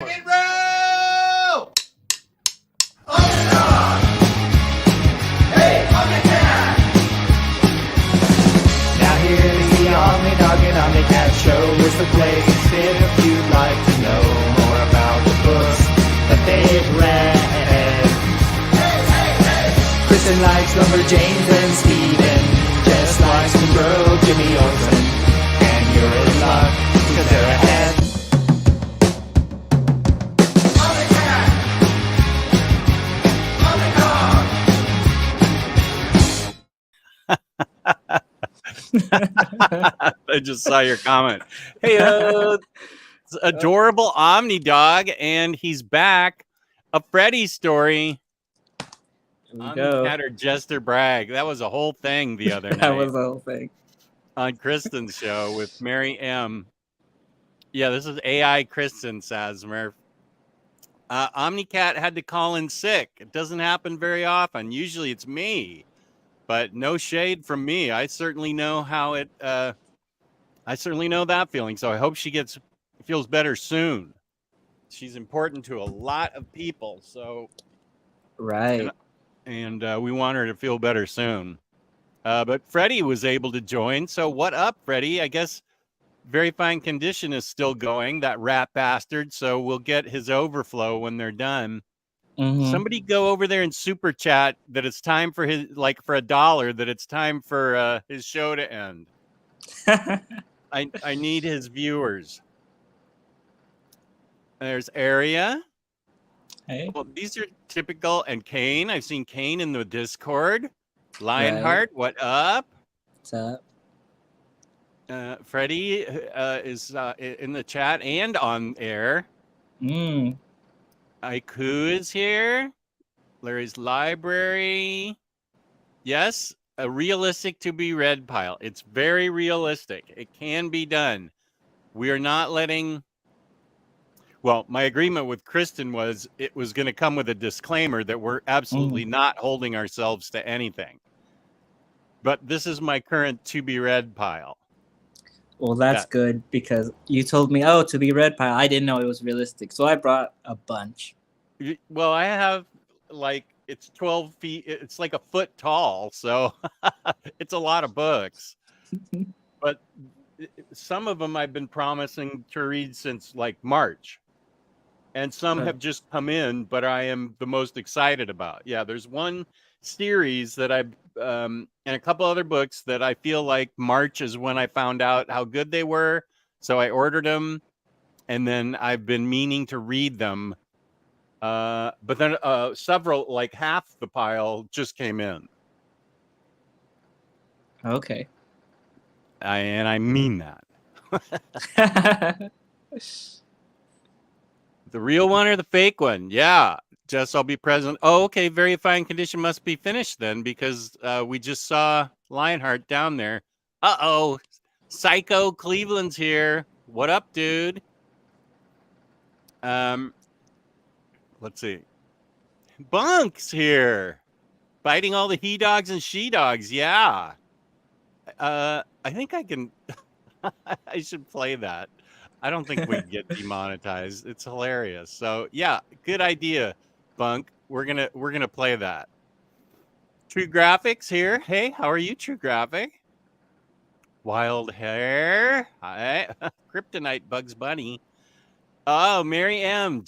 Get roll! OmniDog! Hey, OmniCat! Now here's the OmniDog and OmniCat show. It's the place if you'd like to know more about the books that they've read. Kristen likes Lumberjanes and Steven just likes Monroe, Jimmy Olsen, and you're in luck because they're ahead. I just saw your comment. Hey, it's adorable OmniDog, and he's back. A Freddy story. OmniCat or Jester Bragg. That was a whole thing the other night. That was the whole thing. On Kristen's show with Mary M. Yeah, this is AI Kristen, says Murph. OmniCat had to call in sick. It doesn't happen very often. Usually it's me. But no shade from me. I certainly know how it. I certainly know that feeling. So I hope she feels better soon. She's important to a lot of people. So, right. And we want her to feel better soon. But Freddie was able to join. So what up, Freddie? I guess Very Fine Condition is still going. That rat bastard. So we'll get his overflow when they're done. Mm-hmm. Somebody go over there and super chat that it's time for his, like for $1, that it's time for his show to end. I need his viewers. There's Aria. Hey. Well, these are typical. And Kane. I've seen Kane in the Discord. Lionheart, what up? What's up? Freddie is in the chat and on air. Aiku is here. Larry's Library. Yes, a realistic to be read pile. It's very realistic. It can be done. We are not letting... Well, my agreement with Kristen was it was going to come with a disclaimer that we're absolutely not holding ourselves to anything. But this is my current to be read pile. Well, that's good because you told me, oh, to be read pile. I didn't know it was realistic. So I brought a bunch. Well, I have like, it's 12 feet. It's like a foot tall. So it's a lot of books. But some of them I've been promising to read since like March. And some have just come in, but I am the most excited about. Yeah, there's one series that I've, and a couple other books that I feel like March is when I found out how good they were. So I ordered them, and then I've been meaning to read them. But then several, like half the pile just came in. Okay. And I mean that. The real one or the fake one? Yeah. Just I'll be present. Oh, okay. Very Fine Condition must be finished then because we just saw Lionheart down there. Uh-oh. Psycho Cleveland's here. What up, dude? Let's see. Bunk's here. Fighting all the he dogs and she dogs. Yeah. I think I can. I should play that. I don't think we get demonetized. It's hilarious. So yeah, good idea, Bunk. We're gonna play that. True Graphics here. Hey, how are you, True Graphic? Wild Hair. Hi. Kryptonite Bugs Bunny. Oh, Mary M.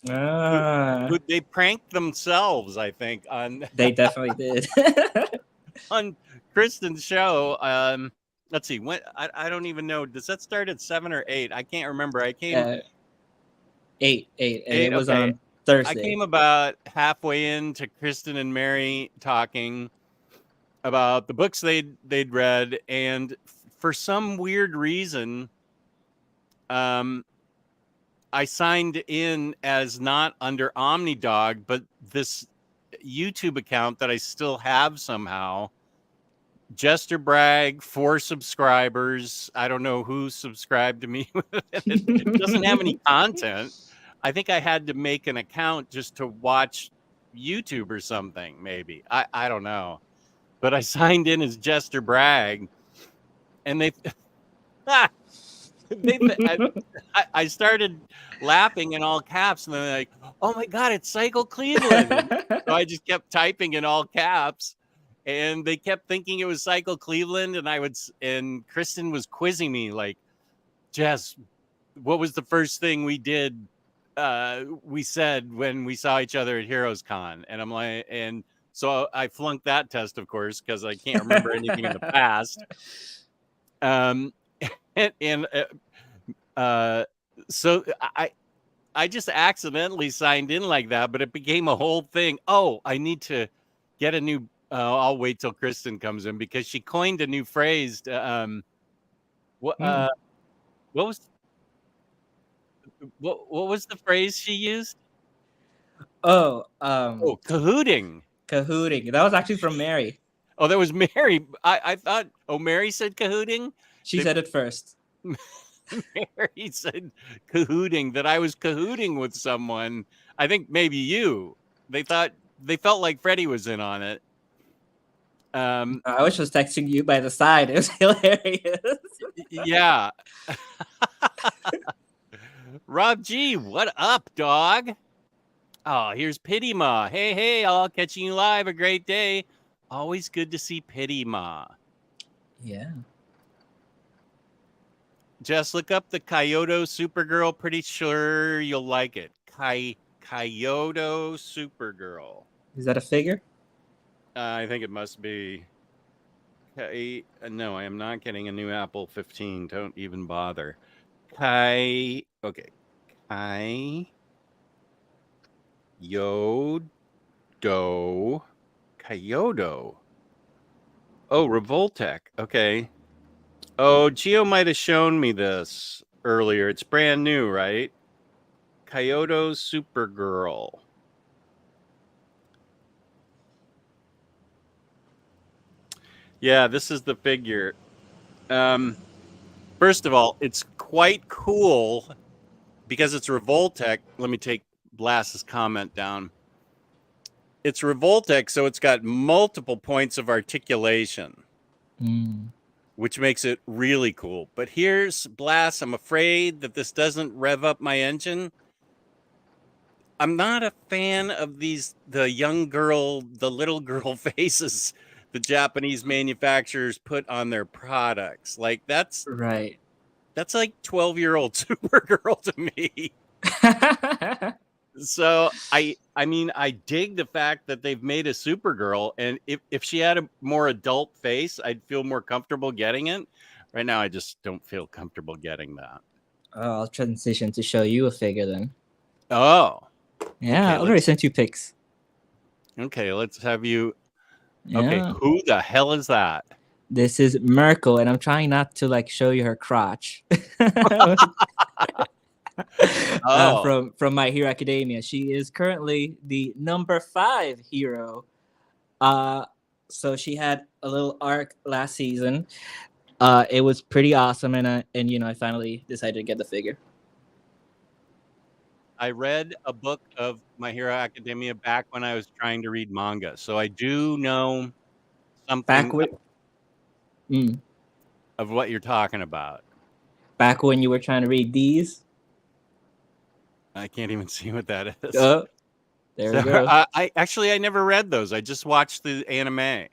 They pranked themselves, I think, on. They definitely did. On Kristen's show. Let's see. When I don't even know. Does that start at 7 or 8? I can't remember. I came 8. It was okay. On Thursday. I came about halfway into Kristen and Mary talking about the books they'd read, and for some weird reason, I signed in as not under OmniDog, but this YouTube account that I still have somehow. Jester Bragg, 4 subscribers. I don't know who subscribed to me. It doesn't have any content. I think I had to make an account just to watch YouTube or something, maybe. I don't know. But I signed in as Jester Bragg, and they I started laughing in all caps, and then they're like, "Oh my god, it's Cycle Cleveland!" So I just kept typing in all caps, and they kept thinking it was Cycle Cleveland, and Kristen was quizzing me like, "Jess, what was the first thing we did? We said when we saw each other at Heroes Con?" And I'm like, and so I flunked that test, of course, because I can't remember anything in the past. And so I just accidentally signed in like that, but it became a whole thing. Oh, I need to get a new. I'll wait till Kristen comes in because she coined a new phrase. What what was what was the phrase she used? Oh, Cahooting. cahooting. That was actually from Mary. Oh, that was Mary. I thought. Oh, Mary said cahooting. She said it first. Mary said cahooting, that I was cahooting with someone. I think maybe you. They felt like Freddie was in on it. I was just texting you by the side. It was hilarious. Yeah. Rob G, what up, dog? Oh, here's Pity Ma. Hey, all catching you live. A great day. Always good to see Pity Ma. Yeah. Just look up the Kyoto Supergirl. Pretty sure you'll like it. Kyoto Supergirl. Is that a figure? I think it must be. No, I am not getting a new Apple 15. Don't even bother. Okay. Kyoto. Oh, Revoltech. Okay. Oh, Gio might have shown me this earlier. It's brand new, right? Kyoto Supergirl. Yeah, this is the figure. First of all, it's quite cool because it's Revoltech. Let me take Blast's comment down. It's Revoltech, so it's got multiple points of articulation, which makes it really cool. But here's Blast. I'm afraid that this doesn't rev up my engine. I'm not a fan of the little girl faces the Japanese manufacturers put on their products. Like that's right. That's like 12-year-old Supergirl to me. So I mean, I dig the fact that they've made a Supergirl, and if she had a more adult face, I'd feel more comfortable getting it. Right now, I just don't feel comfortable getting that. I'll transition to show you a figure then. Oh. Yeah, I already sent you pics. Okay, let's have you. Yeah. Okay, who the hell is that? This is Merkel, and I'm trying not to like show you her crotch. From My Hero Academia. She is currently the number 5 hero. So she had a little arc last season. It was pretty awesome, and I finally decided to get the figure. I read a book of My Hero Academia back when I was trying to read manga, so I do know something of what you're talking about. Back when you were trying to read these? I can't even see what that is. There we go. I never read those. I just watched the anime.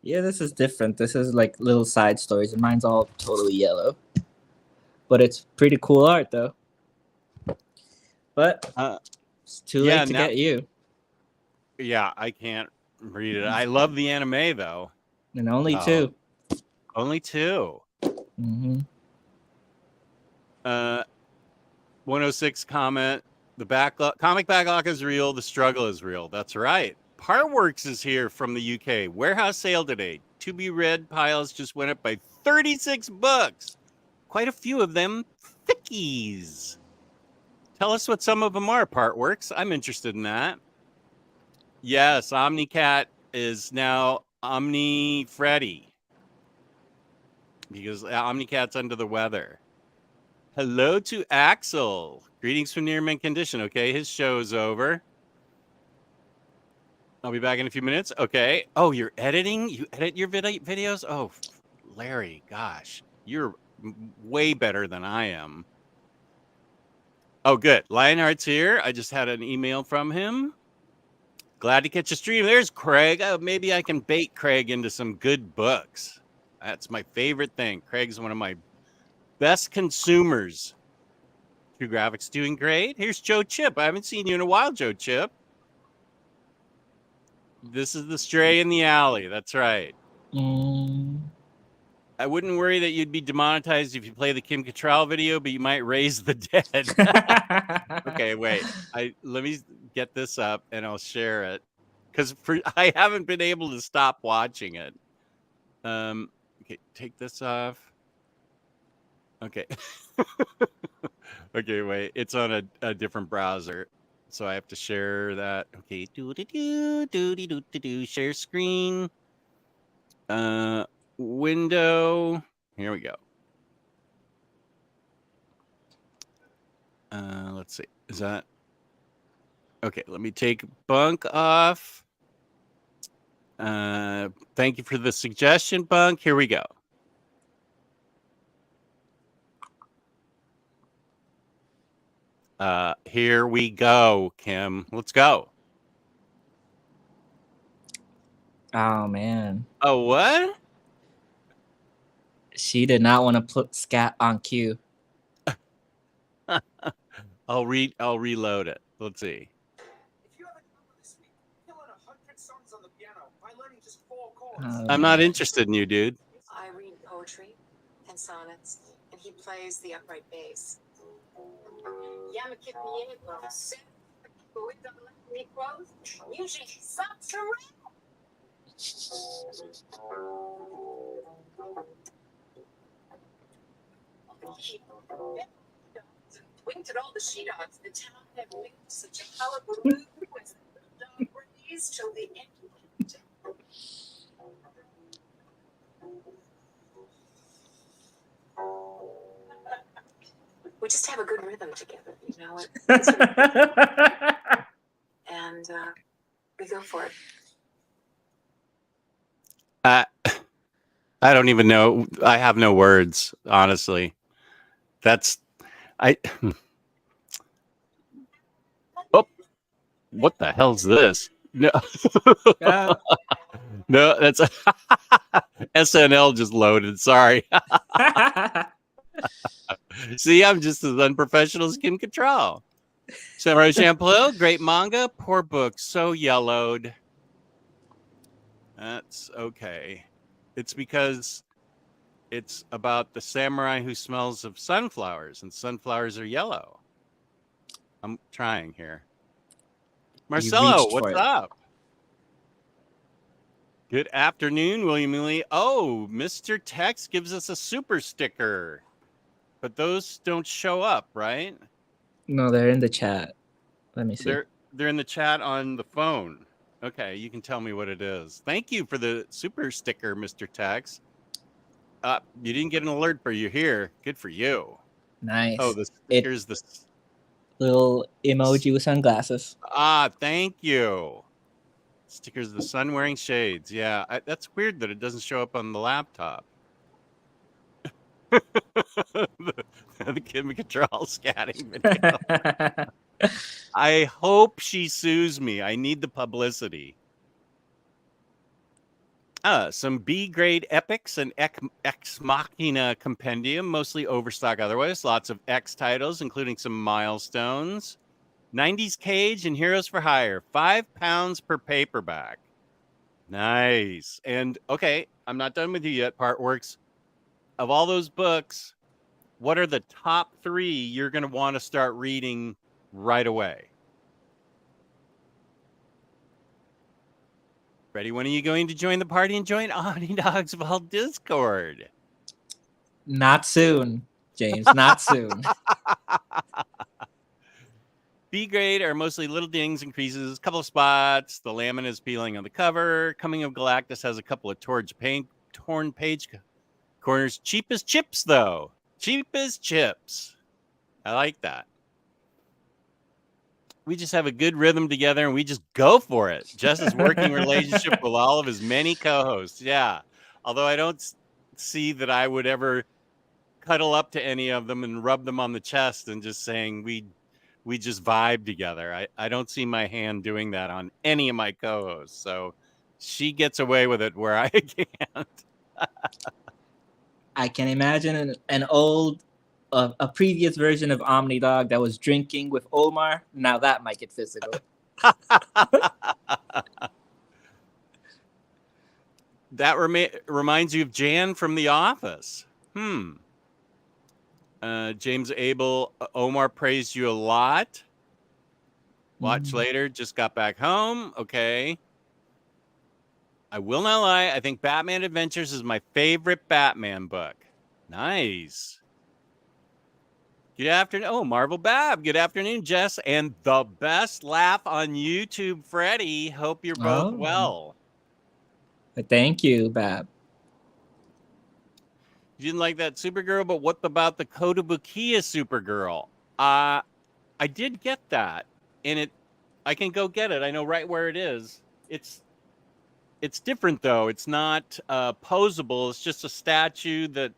Yeah, this is different. This is like little side stories, and mine's all totally yellow. But it's pretty cool art, though. But it's too late to get you. Yeah, I can't read it. I love the anime, though. And only 2. Only 2. 106 comment. The comic backlog is real. The struggle is real. That's right. Partworks is here from the UK. Warehouse sale today. To be read piles just went up by 36 bucks. Quite a few of them thickies. Tell us what some of them are, Partworks. I'm interested in that. Yes, OmniCat is now Omni Freddy because OmniCat's under the weather. Hello to Axel. Greetings from Near Mint Condition. Okay, his show's over. I'll be back in a few minutes. Okay. Oh, you're editing? You edit your videos? Oh, Larry, gosh. You're way better than I am. Oh, good. Lionheart's here. I just had an email from him. Glad to catch a stream. There's Craig. Oh, maybe I can bait Craig into some good books. That's my favorite thing. Craig's one of my best consumers. True Graphics doing great. Here's Joe Chip. I haven't seen you in a while, Joe Chip. This is the Stray in the Alley. That's right. I wouldn't worry that you'd be demonetized if you play the Kim Cattrall video, but you might raise the dead. Okay, wait. Let me get this up and I'll share it because I haven't been able to stop watching it. Okay, take this off. Okay. Okay, wait. It's on a different browser, so I have to share that. Okay, share screen. Window. Here we go. Let's see. Is that okay? Let me take Bunk off. Thank you for the suggestion, Bunk. Here we go. Here we go, Kim. Let's go. Oh man. Oh, what? She did not want to put scat on cue. I'll reload it. Let's see. If you have a number this week, he'll learn 100 songs on the piano by learning just 4 chords. I'm not interested in you, dude. I read poetry and sonnets, and he plays the upright bass. Winked at all the she-dogs. The town had winked such a hullabaloo as the dog raised till the end of the day. We just have a good rhythm together, you know. And we go for it. I don't even know. I have no words, honestly. Oh, what the hell's this? No, no, that's SNL just loaded. Sorry. See, I'm just as unprofessional as Kim Cattrall. Samurai Champloo, great manga. Poor book, so yellowed. That's okay. It's because it's about the samurai who smells of sunflowers, and sunflowers are yellow. I'm trying here. Marcelo, what's up? Good afternoon, William Lee. Oh, Mr. Tex gives us a super sticker. But those don't show up, right? No, they're in the chat. Let me see. They're in the chat on the phone. Okay, you can tell me what it is. Thank you for the super sticker, Mr. Tex. You didn't get an alert, but you're here. Good for you. Nice. Oh, the sticker's the little emoji with sunglasses. Thank you. Stickers the sun wearing shades. Yeah, that's weird that it doesn't show up on the laptop. the Kim Cattrall scatting video. I hope she sues me. I need the publicity. Some B-grade epics and Ex Machina compendium, mostly overstock otherwise. Lots of X titles, including some milestones. 90s Cage and Heroes for Hire. £5 per paperback. Nice. And, okay, I'm not done with you yet, Partworks. Of all those books, what are the top 3 you're going to want to start reading right away? Ready? When are you going to join the party and join OmniDog's Vault Discord? Not soon, James. Not soon. B grade are mostly little dings and creases, a couple of spots. The lamina is peeling on the cover. Coming of Galactus has a couple of torn page corners. Cheap as chips, though. Cheap as chips. I like that. We just have a good rhythm together and we just go for it. Jess's working relationship with all of his many co-hosts. Yeah. Although I don't see that I would ever cuddle up to any of them and rub them on the chest and just saying we just vibe together. I don't see my hand doing that on any of my co-hosts. So she gets away with it where I can't. I can imagine a previous version of OmniDog that was drinking with Omar. Now that might get physical. That reminds you of Jan from The Office. James Abel, Omar praised you a lot. Watch later, just got back home. Okay. I will not lie. I think Batman Adventures is my favorite Batman book. Nice. Good afternoon. Oh, Marvel Bab. Good afternoon, Jess. And the best laugh on YouTube, Freddie. Hope you're both well. Thank you, Bab. You didn't like that Supergirl, but what about the Kotobukiya Supergirl? I did get that. And I can go get it. I know right where it is. It's different though. It's not posable. It's just a statue that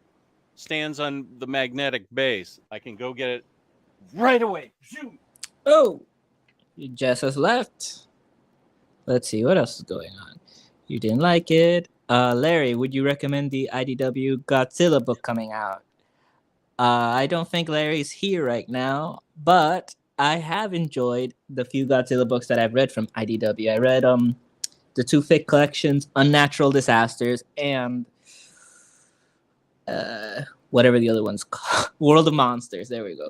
stands on the magnetic base. I can go get it right away. Shoot. Oh, Jess has left. Let's see what else is going on. You didn't like it. Larry, would you recommend the IDW Godzilla book coming out? I don't think Larry's here right now, but I have enjoyed the few Godzilla books that I've read from IDW. I read the two thick collections, Unnatural Disasters, and whatever the other one's called, World of Monsters. There we go.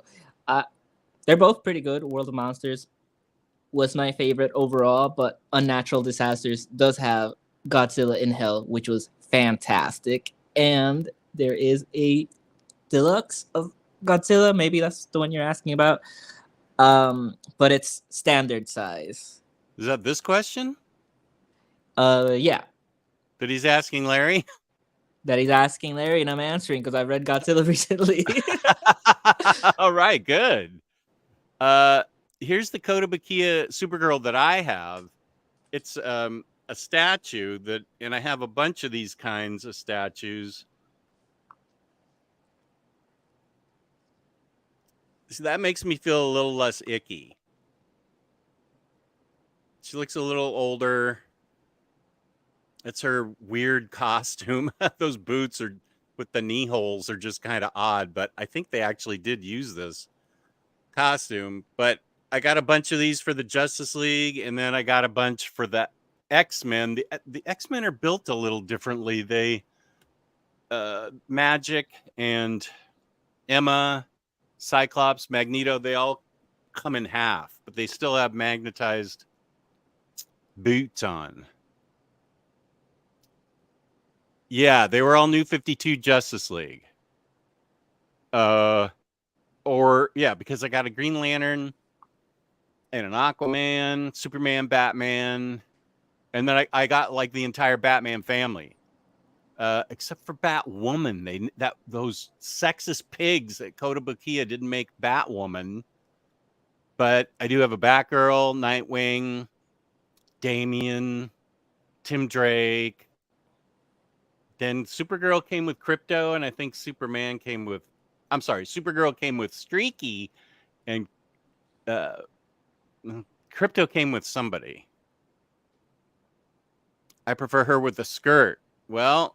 They're both pretty good. World of Monsters was my favorite overall, but Unnatural Disasters does have Godzilla in Hell, which was fantastic. And there is a deluxe of Godzilla. Maybe that's the one you're asking about. But it's standard size. Is that this question? Yeah. That he's asking Larry? That he's asking Larry, and I'm answering because I read Godzilla recently. All right, good. Here's the Kotobukiya Supergirl that I have. It's a statue and I have a bunch of these kinds of statues. So that makes me feel a little less icky. She looks a little older. It's her weird costume. Those boots are with the knee holes are just kind of odd, but I think they actually did use this costume. But I got a bunch of these for the Justice League, and then I got a bunch for the X-Men. The X-Men are built a little differently. They Magic and Emma, Cyclops, Magneto, they all come in half, but they still have magnetized boots on. Yeah, they were all New 52 Justice League. Because I got a Green Lantern and an Aquaman, Superman, Batman, and then I got like the entire Batman family. Except for Batwoman. Those sexist pigs at Kotobukiya didn't make Batwoman. But I do have a Batgirl, Nightwing, Damian, Tim Drake. Then Supergirl came with Crypto, and I think Supergirl came with Streaky, and Crypto came with somebody. I prefer her with the skirt. Well,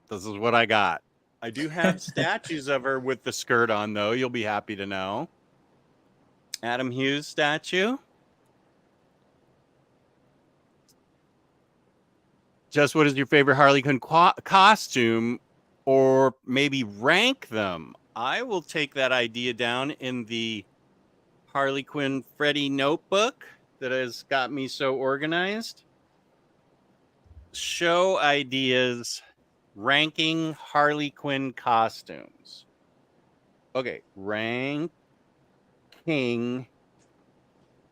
this is what I got. I do have statues of her with the skirt on, though. You'll be happy to know. Adam Hughes statue. Just what is your favorite Harley Quinn costume, or maybe rank them? I will take that idea down in the Harley Quinn Freddy notebook that has got me so organized. Show ideas, ranking Harley Quinn costumes. Okay, ranking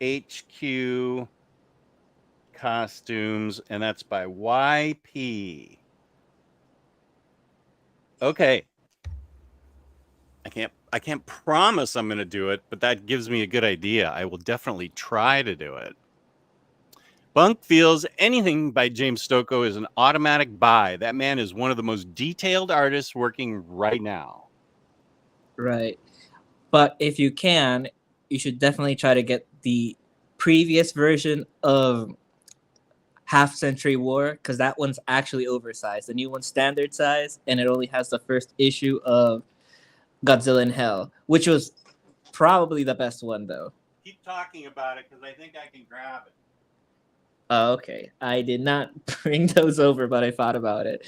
HQ costumes, and that's by YP. Okay. I can't promise I'm going to do it, but that gives me a good idea. I will definitely try to do it. Bunk feels anything by James Stokoe is an automatic buy. That man is one of the most detailed artists working right now. Right. But if you can, you should definitely try to get the previous version of Half Century War, because that one's actually oversized. The new one's standard size, and it only has the first issue of Godzilla in Hell, which was probably the best one, though. Keep talking about it because I think I can grab it. Oh, okay. I did not bring those over, but I thought about it.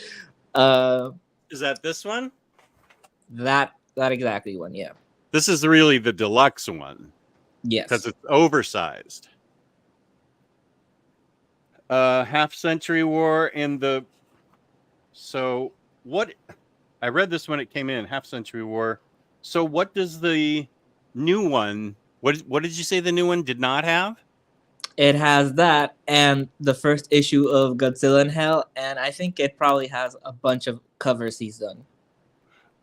Is that this one? That exactly one, yeah. This is really the deluxe one Yes. because it's oversized. Half Century War and the. So what? I read this when it came in. Half Century War. So what does the new one? What did you say the new one did not have? It has that and the first issue of Godzilla in Hell, and I think it probably has a bunch of covers he's done.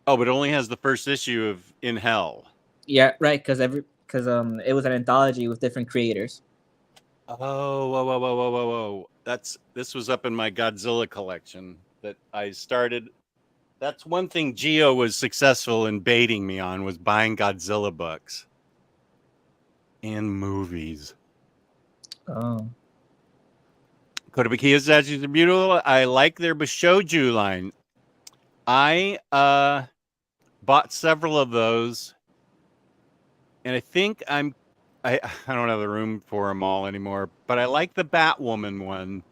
Oh, but it only has the first issue of In Hell. Yeah, right. Because it was an anthology with different creators. Oh, whoa! This was up in my Godzilla collection that I started. That's one thing Geo was successful in baiting me on, was buying Godzilla books and movies. Oh. Kotobukiya statues are beautiful. I like their Bashouju line. I bought several of those, and I think I don't have the room for them all anymore. But I like the Batwoman one,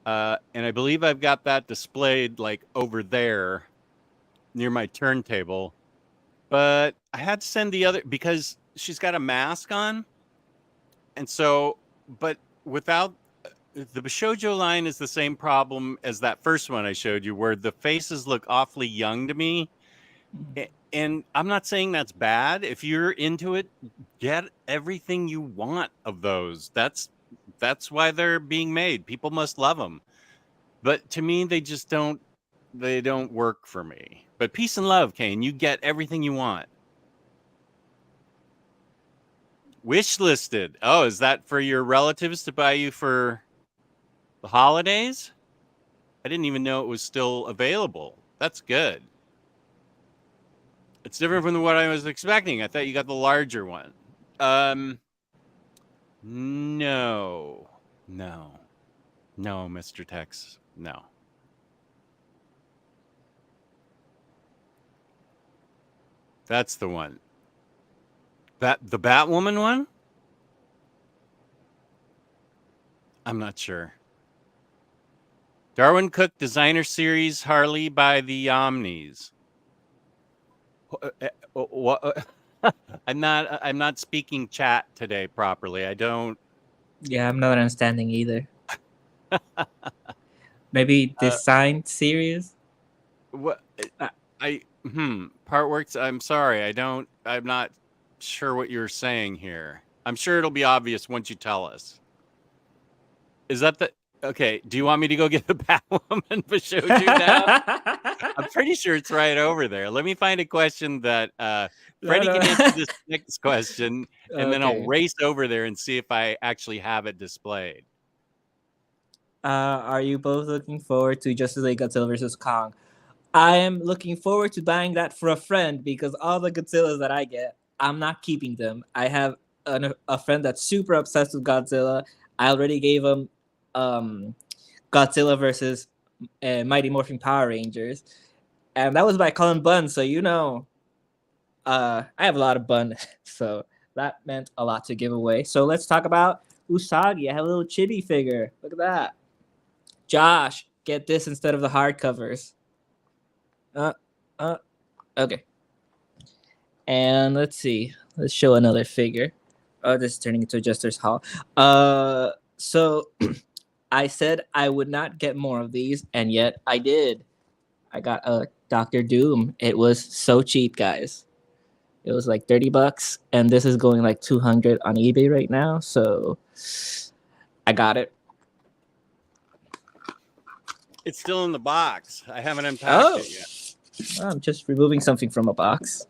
and I believe I've got that displayed like over there near my turntable. But I had to send the other because she's got a mask on, and so. But without the Bashoujo line is the same problem as that first one I showed you, where the faces look awfully young to me. And I'm not saying that's bad. If you're into it, get everything you want of those. That's why they're being made. People must love them. But to me, they just don't work for me. But peace and love, Kane. You get everything you want. Wish listed. Oh, is that for your relatives to buy you for the holidays? I didn't even know it was still available. That's good. It's different from what I was expecting. I thought you got the larger one. No, Mr. Tex. No. That's the one. The Batwoman one? I'm not sure. Darwin Cook Designer Series Harley by the Omnis. I'm not speaking chat today properly. I don't. Yeah, I'm not understanding either. Maybe design series? What Partworks, I'm sorry. I'm not sure what you're saying here. I'm sure it'll be obvious once you tell us. Is that the okay? Do you want me to go get the Batwoman Bashouju now? I'm pretty sure it's right over there. Let me find a question that Freddie can answer this next question, and then I'll race over there and see if I actually have it displayed. Are you both looking forward to Justice League Godzilla vs. Kong? I am looking forward to buying that for a friend because all the Godzillas that I get, I'm not keeping them. I have a friend that's super obsessed with Godzilla. I already gave him Godzilla versus Mighty Morphin Power Rangers, and that was by Colin Bunn. So I have a lot of Bunn, so that meant a lot to give away. So let's talk about Usagi. I have a little chibi figure. Look at that. Josh, get this instead of the hardcovers. Okay. And let's see. Let's show another figure. Oh, this is turning into a Jester's Hall. So I said I would not get more of these, and yet I did. I got a Dr. Doom. It was so cheap, guys. It was like $30, and this is going like $200 on eBay right now. So I got it. It's still in the box. I haven't unpacked it yet. I'm just removing something from a box.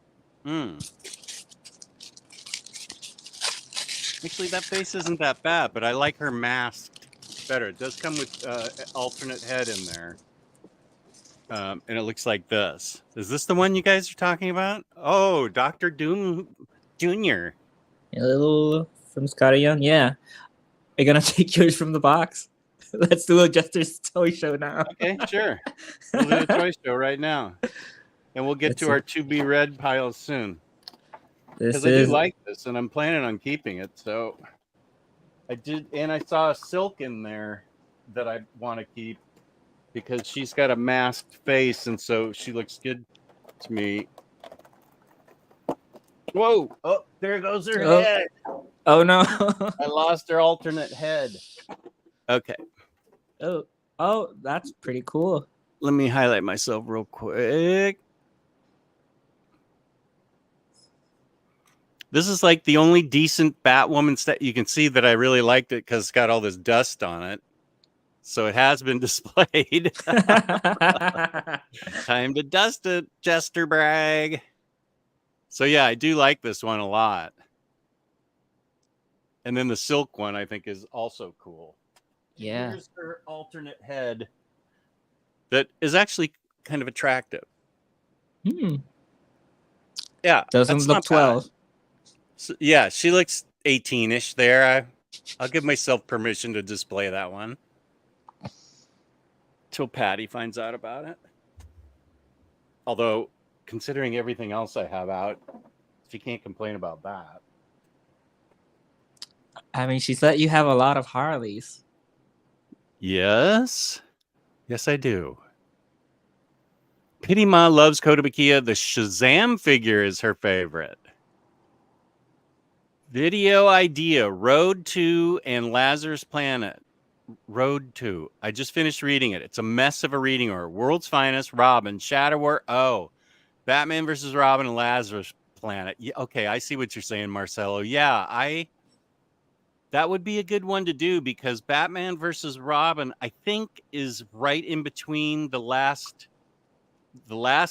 Actually, that face isn't that bad, but I like her masked looks better. It does come with alternate head in there. And it looks like this. Is this the one you guys are talking about? Oh, Dr. Doom Jr. A little from Scotty Young. Yeah. Are you going to take yours from the box? Let's do a Jester's Toy Show now. Okay, sure. We'll do a toy show right now. And we'll get Let's to see. our to-be read piles soon. This Because I do is like this, and I'm planning on keeping it. So I did, and I saw a Silk in there that I want to keep because she's got a masked face, and so she looks good to me. Whoa! Oh, there goes her Oh. head. Oh no. I lost her alternate head. Okay, oh, that's pretty cool. let me highlight myself real quick. This is like the only decent Batwoman set you can see that I really liked it because it's got all this dust on it. So it has been displayed. Time to dust it, Jester Bragg. So yeah, I do like this one a lot. And then the Silk one I think is also cool. Yeah. Here's her alternate head that is actually kind of attractive. Yeah. Doesn't that's look not bad. 12. So, yeah, she looks 18-ish there. I'll give myself permission to display that one. Till Patty finds out about it. Although, considering everything else I have out, she can't complain about that. I mean, she said you have a lot of Harleys. Yes. Yes, I do. Pity Ma loves Kotobukiya. The Shazam figure is her favorite. Video idea, Road to and Lazarus Planet. Road to. I just finished reading it. It's a mess of a reading order. World's Finest, Robin, Shadow War. Oh, Batman versus Robin and Lazarus Planet. Yeah, okay, I see what you're saying, Marcelo. Yeah, that would be a good one to do because Batman versus Robin, I think, is right in between the last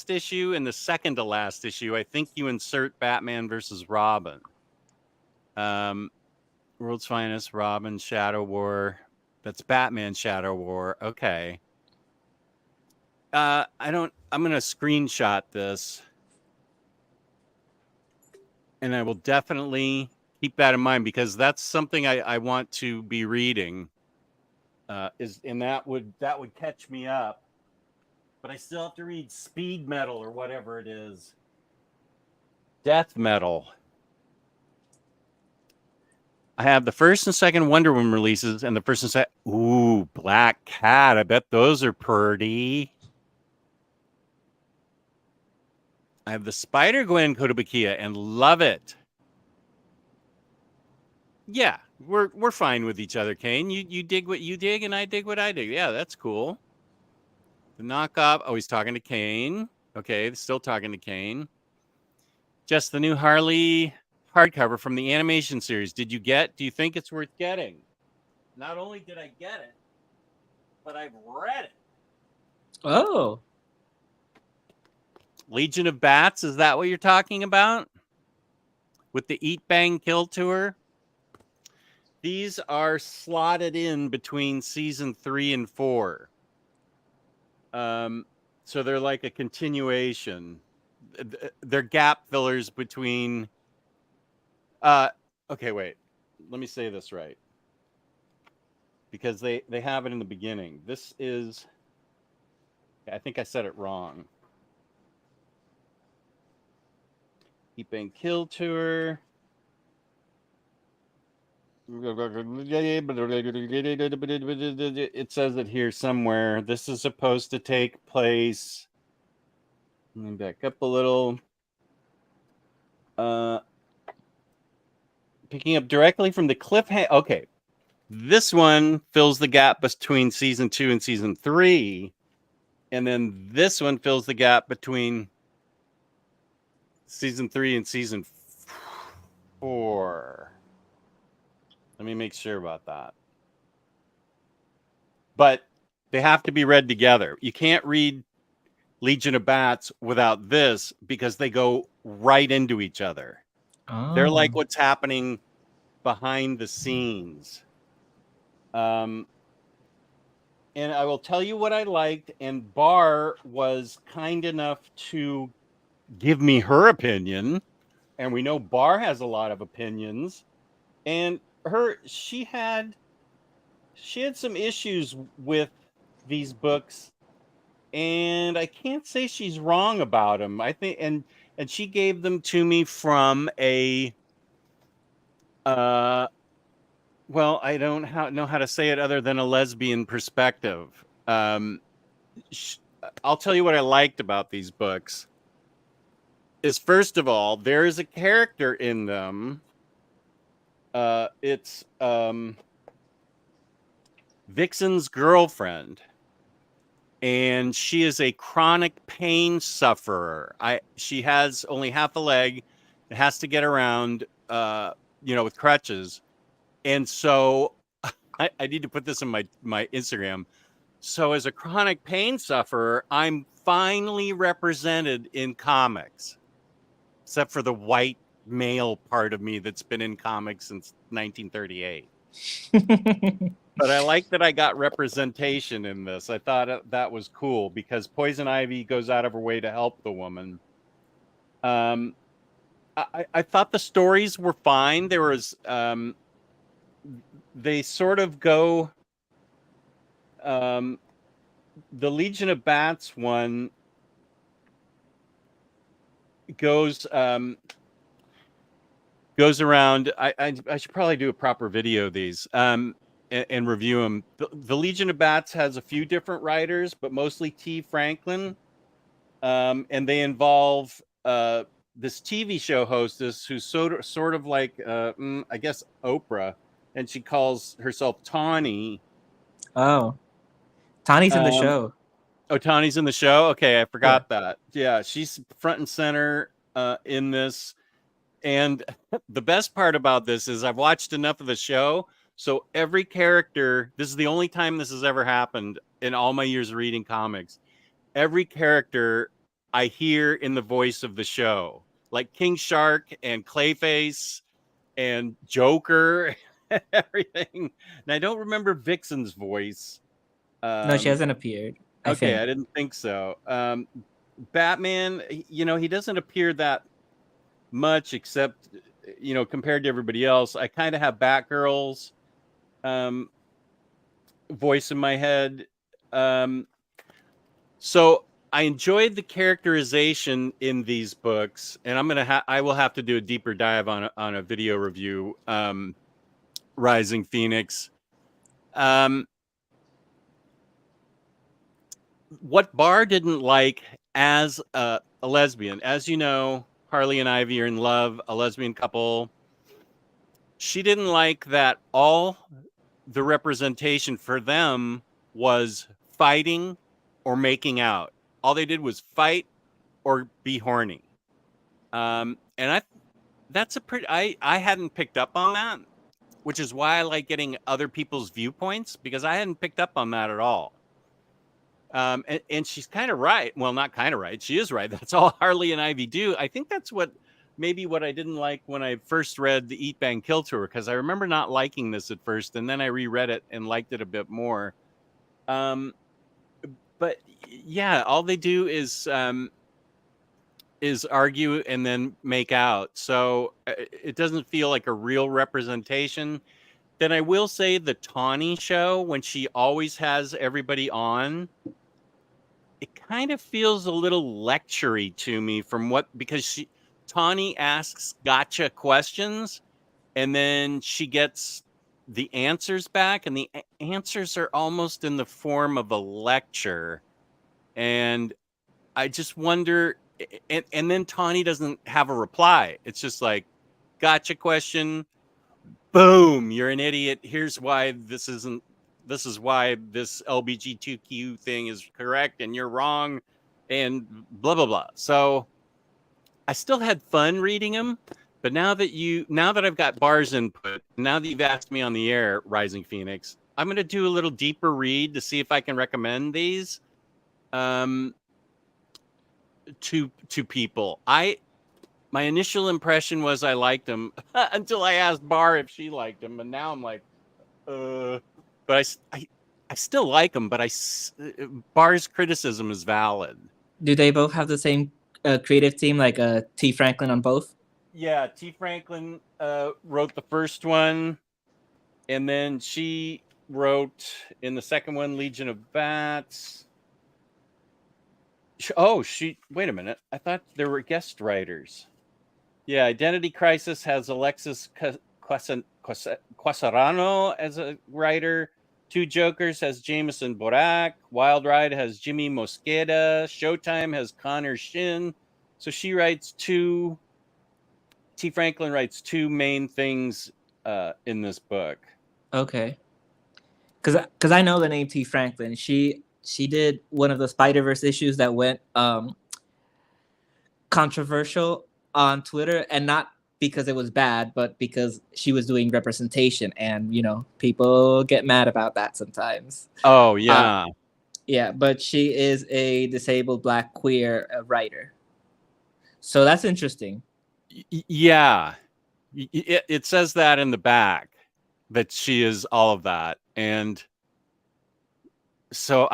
issue and the second to last issue. I think you insert Batman versus Robin. World's Finest, Robin, Shadow War. That's Batman Shadow War. Okay. I'm going to screenshot this. And I will definitely keep that in mind because that's something I want to be reading. And that would catch me up. But I still have to read Speed Metal or whatever it is. Death Metal. I have the first and second Wonder Woman releases and the first and second. Ooh, Black Cat. I bet those are pretty. I have the Spider-Gwen Kotobukiya and love it. Yeah, we're fine with each other, Kane. You dig what you dig and I dig what I dig. Yeah, that's cool. The knockoff. Oh, he's talking to Kane. Okay, still talking to Kane. Just the new Harley hardcover from the animation series. Do you think it's worth getting? Not only did I get it, but I've read it. Oh. Legion of Bats, is that what you're talking about? With the Eat Bang Kill tour? These are slotted in between season 3 and 4. So they're like a continuation. They're gap fillers between okay, wait. Let me say this right. Because they have it in the beginning. This is I think I said it wrong. Eat Bang Kill tour. It says it here somewhere. This is supposed to take place. Let me back up a little. Picking up directly from the cliffhanger. Okay. This one fills the gap between season 2 and season 3. And then this one fills the gap between season 3 and season 4. Let me make sure about that. But they have to be read together. You can't read Legion of Bats without this because they go right into each other. Oh. They're like what's happening behind the scenes. and I will tell you what I liked. And Bar was kind enough to give me her opinion. And we know Bar has a lot of opinions. And she had some issues with these books, and I can't say she's wrong about them. I think, and she gave them to me from a well, I don't know how to say it other than a lesbian perspective. I'll tell you what I liked about these books is, first of all, there is a character in them. It's Vixen's girlfriend, and she is a chronic pain sufferer. She has only half a leg, and has to get around, with crutches, and so I need to put this in my Instagram. So as a chronic pain sufferer, I'm finally represented in comics, except for the white male part of me that's been in comics since 1938. But I like that I got representation in this. I thought that was cool because Poison Ivy goes out of her way to help the woman. I thought the stories were fine. There was they sort of go. The Legion of Bats one goes around. I should probably do a proper video of these and review them. The Legion of Bats has a few different writers, but mostly T. Franklin, and they involve this TV show hostess who's sort of like I guess Oprah, and she calls herself Tawny. Oh, Tawny's in the show. Oh, Tawny's in the show? Okay, I forgot that. Yeah, she's front and center in this. And the best part about this is I've watched enough of the show, so every character, this is the only time this has ever happened in all my years of reading comics, every character I hear in the voice of the show, like King Shark and Clayface and Joker and everything. And I don't remember Vixen's voice. No, she hasn't appeared. I didn't think so. Batman, he doesn't appear that much, except, compared to everybody else. I kind of have Batgirl's voice in my head. So I enjoyed the characterization in these books, and I will have to do a deeper dive on a video review. Rising Phoenix. What Barr didn't like as a lesbian, as you know, Harley and Ivy are in love, a lesbian couple. She didn't like that all the representation for them was fighting or making out. All they did was fight or be horny. And I hadn't picked up on that, which is why I like getting other people's viewpoints, because I hadn't picked up on that at all. And she's kind of right. Well, not kind of right. She is right. That's all Harley and Ivy do. I think that's what I didn't like when I first read the Eat, Bang, Kill Tour, because I remember not liking this at first, and then I reread it and liked it a bit more. But yeah, all they do is argue and then make out. So it doesn't feel like a real representation. Then I will say the Tawny show, when she always has everybody on, it kind of feels a little lecture-y to me because Tawny asks gotcha questions, and then she gets the answers back, and the answers are almost in the form of a lecture. And I just wonder, and then Tawny doesn't have a reply. It's just like, gotcha question, boom, you're an idiot. Here's why this is why this LGBTQ thing is correct and you're wrong, and blah, blah, blah. So I still had fun reading them, but now that I've got Bar's input, now that you've asked me on the air, Rising Phoenix, I'm going to do a little deeper read to see if I can recommend these to people. My initial impression was I liked them until I asked Bar if she liked them, and now I'm like, but I still like them, but Barr's criticism is valid. Do they both have the same creative team, like T. Franklin on both? Yeah, T. Franklin wrote the first one, and then she wrote in the second one, Legion of Bats. Wait a minute. I thought there were guest writers. Yeah, Identity Crisis has Alexis Quasarano as a writer. Two Jokers has Jameson Borak. Wild Ride has Jimmy Mosqueda. Showtime has Connor Shin. So she writes two. T. Franklin writes two main things in this book. Okay. Because I know the name T. Franklin. She did one of the Spider-Verse issues that went controversial on Twitter, and not because it was bad, but because she was doing representation, and people get mad about that sometimes. Oh yeah. Yeah, but she is a disabled Black queer writer. So that's interesting. Yeah. It says that in the back, that she is all of that. And so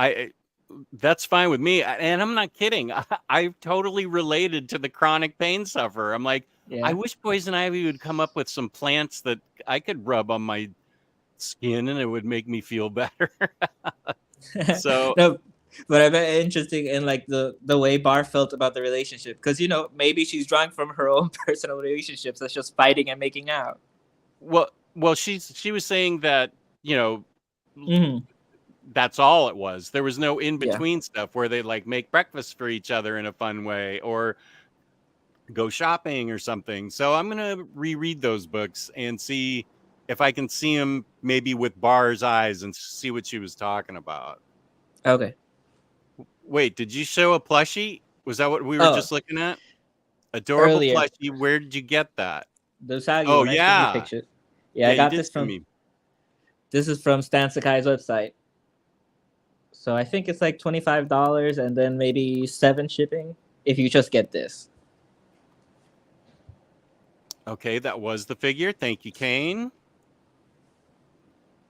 that's fine with me. And I'm not kidding. I totally related to the chronic pain sufferer. I'm like, I wish Poison Ivy would come up with some plants that I could rub on my skin and it would make me feel better. So no, but I bet interesting in like the way Barr felt about the relationship, because maybe she's drawing from her own personal relationships, that's just fighting and making out. Well, she was saying that Mm-hmm. that's all it was. There was no in between stuff where they like make breakfast for each other in a fun way or go shopping or something. So I'm gonna reread those books and see if I can see them maybe with Barr's eyes and see what she was talking about. Okay. Wait, did you show a plushie? Was that what we were just looking at? Adorable Earlier. plushie. Where did you get that? The Usagi. Oh, when I yeah. sent you pictures. Yeah, I got this from. This is from Stan Sakai's website. So I think it's like $25 and then maybe $7 shipping if you just get this. Okay, that was the figure. Thank you, Kane.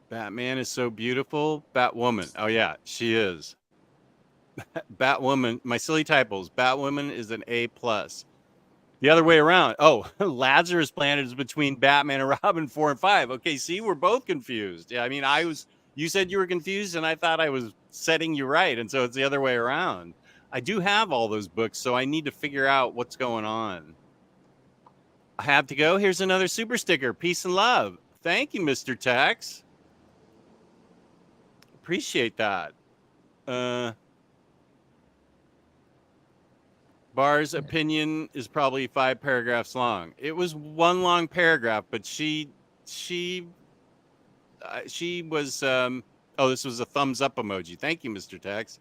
Batman is so beautiful. Batwoman. Oh yeah, she is. Batwoman. My silly typos. Batwoman is an A+. The other way around. Oh, Lazarus Planet is between Batman and Robin 4 and 5. Okay, see, we're both confused. Yeah, I mean, you said you were confused, and I thought I was setting you right, and so it's the other way around. I do have all those books, so I need to figure out what's going on. I have to go. Here's another super sticker. Peace and love. Thank you, Mr. Tex. Appreciate that. Barr's opinion is probably 5 paragraphs long. It was one long paragraph, but she was this was a thumbs up emoji. Thank you, Mr. Tex.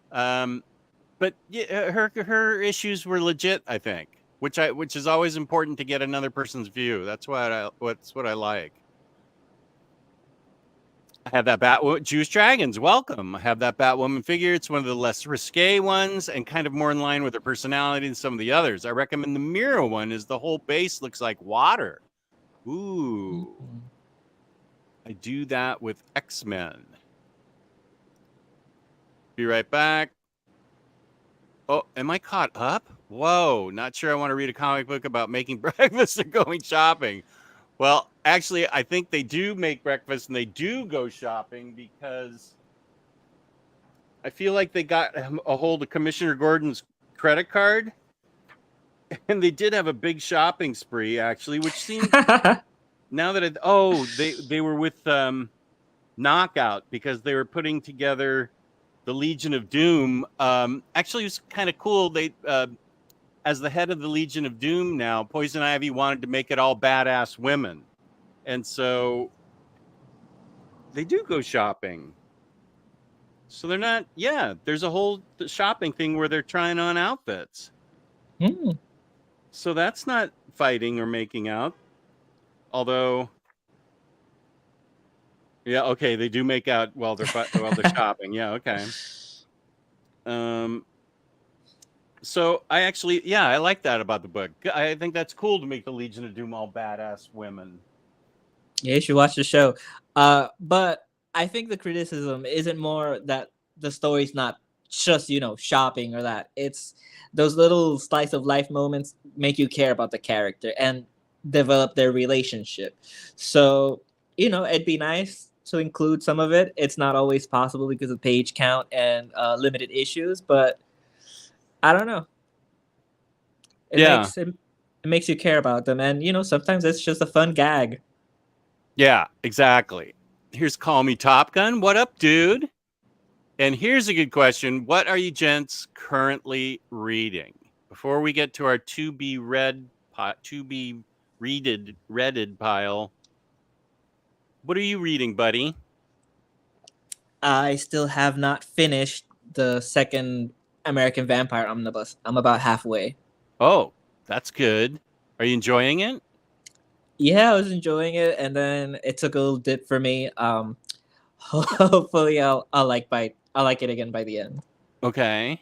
But yeah, her issues were legit, I think, which is always important to get another person's view. That's what I like. I have that Jewish Dragons. Welcome. I have that Batwoman figure. It's one of the less risque ones and kind of more in line with her personality than some of the others. I recommend the Mira one, as the whole base looks like water. Ooh. I do that with X-Men. Be right back. Oh, am I caught up? Whoa, not sure I want to read a comic book about making breakfast or going shopping. Well, actually, I think they do make breakfast and they do go shopping, because I feel like they got a hold of Commissioner Gordon's credit card, and they did have a big shopping spree, actually, which seems now that they were with Knockout, because they were putting together the Legion of Doom. Actually, it was kind of cool. They as the head of the Legion of Doom now, Poison Ivy wanted to make it all badass women. And so they do go shopping. So they're not, there's a whole shopping thing where they're trying on outfits. So that's not fighting or making out. Although, okay, they do make out while they're shopping. Yeah, okay. So I actually, I like that about the book. I think that's cool to make the Legion of Doom all badass women. Yeah, you should watch the show. But I think the criticism isn't more that the story's not just, shopping or that. It's those little slice of life moments make you care about the character and develop their relationship. So, it'd be nice to include some of it. It's not always possible because of page count and limited issues, but I don't know. It Yeah. makes it makes you care about them, and sometimes it's just a fun gag. Yeah, exactly. Here's Call Me Top Gun. What up, dude? And here's a good question. What are you gents currently reading? Before we get to our to be readed pile, what are you reading, buddy? I still have not finished the second American Vampire Omnibus. I'm about halfway. Oh, that's good. Are you enjoying it? Yeah, I was enjoying it, and then it took a little dip for me. Hopefully, I'll like it again by the end. Okay.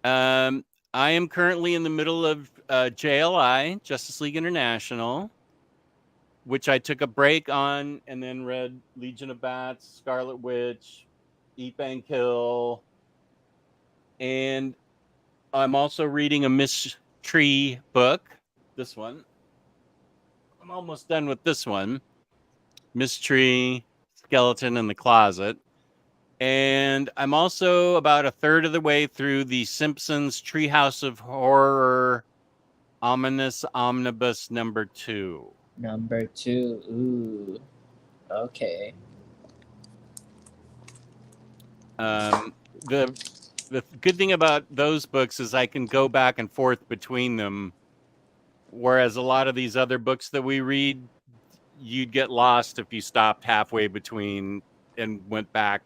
I am currently in the middle of JLI, Justice League International, which I took a break on and then read Legion of Bats, Scarlet Witch, Eat Bang Kill, and I'm also reading a mystery book. This one. I'm almost done with this one. Mystery Skeleton in the Closet. And I'm also about a third of the way through the Simpsons Treehouse of Horror Ominous Omnibus number 2. Number 2. Ooh. Okay. The good thing about those books is I can go back and forth between them, whereas a lot of these other books that we read, you'd get lost if you stopped halfway between and went back,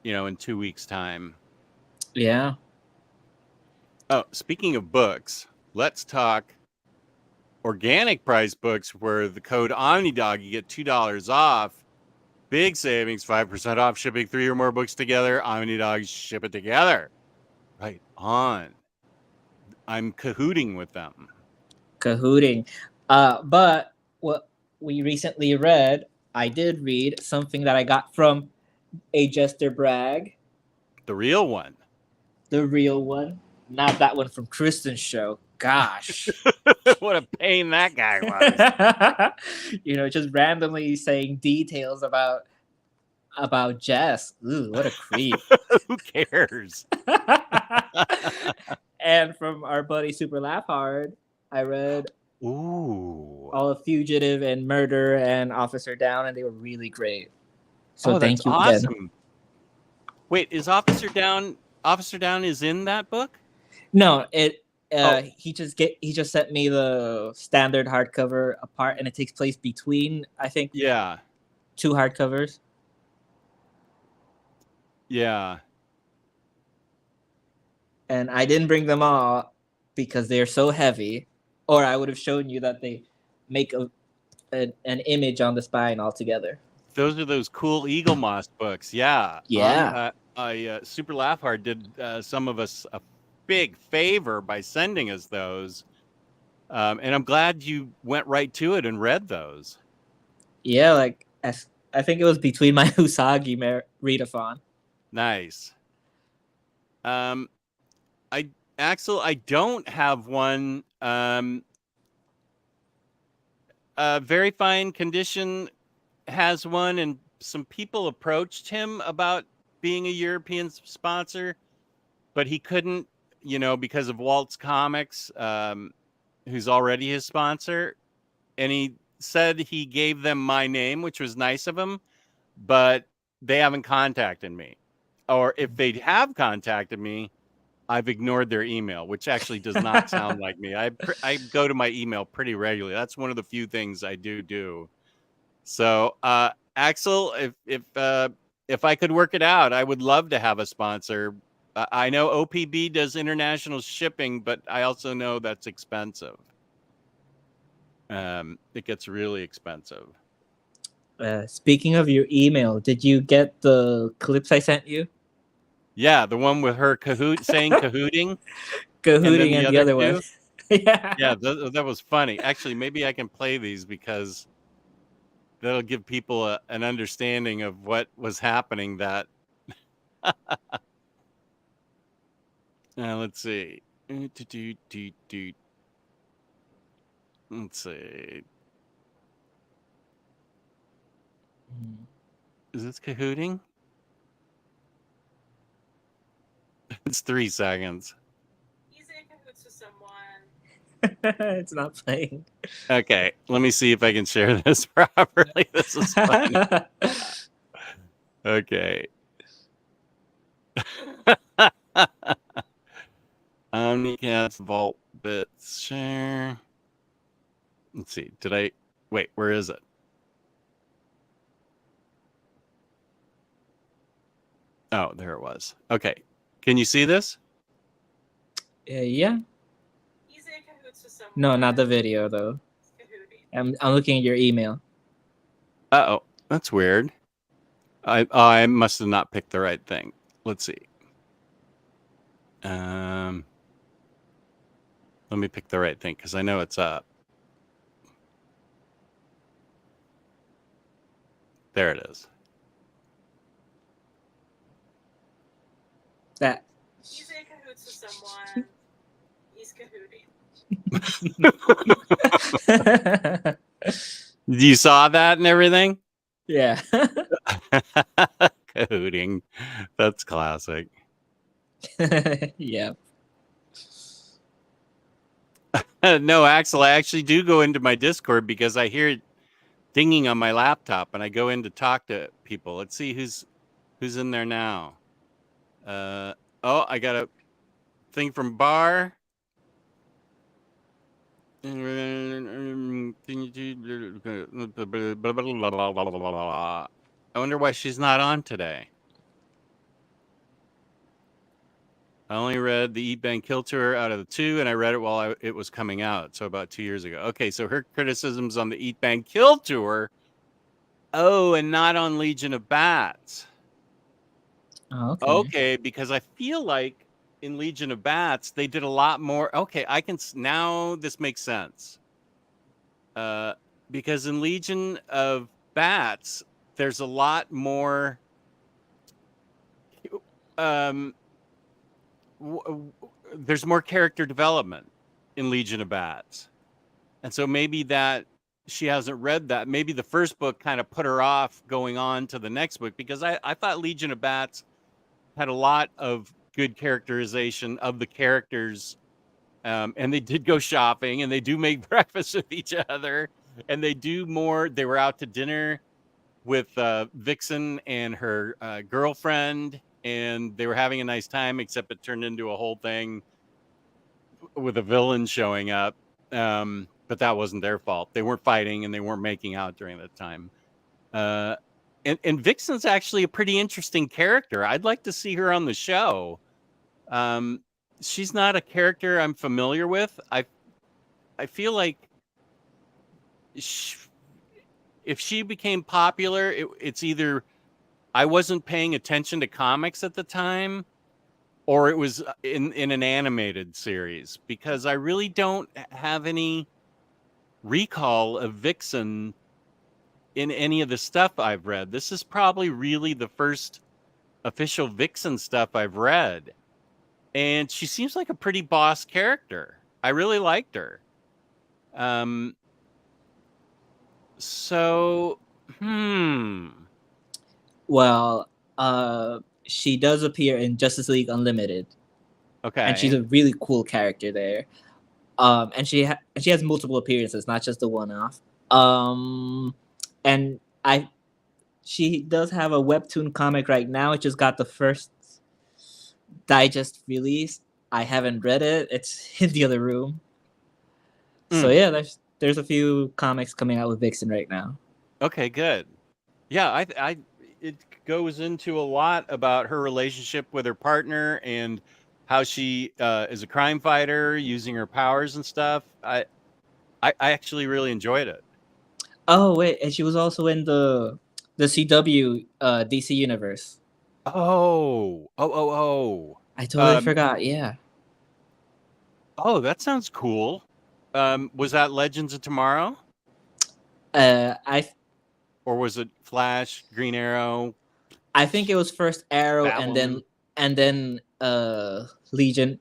in 2 weeks' time. Yeah. Oh, speaking of books, let's talk organic price books where the code OmniDog, you get $2 off. Big savings, 5% off shipping 3 or more books together. OmniDog, ship it together. Right on. I'm cahooting with them. Cahooting. But what we recently read, I did read something that I got from a Jester Bragg. The real one. The real one. Not that one from Kristen's show. Gosh. What a pain that guy was. Just randomly saying details about Jess. Ooh, what a creep. Who cares? And from our buddy Super Laugh Hard, I read all of Fugitive and Murder and Officer Down, and they were really great. So thank you awesome. again. Wait, is Officer Down is in that book? No, he just sent me the standard hardcover apart, and it takes place between, I think, 2 hardcovers. Yeah. And I didn't bring them all because they're so heavy, or I would have shown you that they make an image on the spine altogether. Those are those cool Eagle Moss books. Yeah. Yeah. Super Laugh Hard did some of us a big favor by sending us those. And I'm glad you went right to it and read those. Yeah, I think it was between my Usagi readathon. Nice. Axel, I don't have one. Very Fine Condition has one, and some people approached him about being a European sponsor, but he couldn't, because of Walt's Comics, who's already his sponsor. And he said he gave them my name, which was nice of him, but they haven't contacted me. Or if they have contacted me, I've ignored their email, which actually does not sound like me. I go to my email pretty regularly. That's one of the few things I do. So, Axel, if I could work it out, I would love to have a sponsor. I know OPB does international shipping, but I also know that's expensive. It gets really expensive. Speaking of your email, did you get the clips I sent you? Yeah, the one with her saying cahooting. Cahooting and the other one. Yeah, that was funny. Actually, maybe I can play these because that'll give people an understanding of what was happening. That let's see. Let's see. Is this cahooting? It's 3 seconds. He's in cahoots with someone. It's not playing. Okay, let me see if I can share this properly. This is funny. Okay. OmniCat's Vault Bits share. Let's see. Did I wait? Where is it? Oh, there it was. Okay. Can you see this? Yeah. He's in cahoots with someone. No, not the video though. Cahooting. I'm looking at your email. Oh, that's weird. I must have not picked the right thing. Let's see. Let me pick the right thing because I know it's up. There it is. That. He's in cahoots with someone. He's cahooting. You saw that and everything? Yeah. Cahooting. That's classic. Yeah. No, Axel, I actually do go into my Discord because I hear it dinging on my laptop and I go in to talk to people. Let's see who's in there now. Oh, I got a thing from Bar. I wonder why she's not on today. I only read the Eat Bang Kill Tour out of the 2, and I read it while it was coming out, so about 2 years ago. Okay, so her criticisms on the Eat Bang Kill Tour. Oh, and not on Legion of Bats. Oh, okay. Okay, because I feel like in Legion of Bats, they did a lot more. Okay, now this makes sense. Because in Legion of Bats, there's a lot more there's more character development in Legion of Bats. And so maybe that she hasn't read that. Maybe the first book kind of put her off going on to the next book because I thought Legion of Bats had a lot of good characterization of the characters. And they did go shopping and they do make breakfast with each other and they do more. They were out to dinner with Vixen and her girlfriend and they were having a nice time, except it turned into a whole thing with a villain showing up. But that wasn't their fault. They weren't fighting and they weren't making out during that time. And Vixen's actually a pretty interesting character. I'd like to see her on the show. She's not a character I'm familiar with. I feel like if she became popular, it's either I wasn't paying attention to comics at the time, or it was in an animated series, because I really don't have any recall of Vixen in any of the stuff I've read. This is probably really the first official Vixen stuff I've read. And she seems like a pretty boss character. I really liked her. Well, she does appear in Justice League Unlimited. Okay. And she's a really cool character there. And she has multiple appearances, not just the one-off. And she does have a webtoon comic right now. It just got the first digest release. I haven't read it. It's in the other room. So yeah, there's a few comics coming out with Vixen right now. Okay, good. Yeah, it goes into a lot about her relationship with her partner and how she is a crime fighter using her powers and stuff. I actually really enjoyed it. Oh wait, and she was also in the CW DC universe. Oh. I totally forgot. Yeah. Oh, that sounds cool. Was that Legends of Tomorrow? or was it Flash, Green Arrow, I think it was first Arrow Batwoman, and then Legion.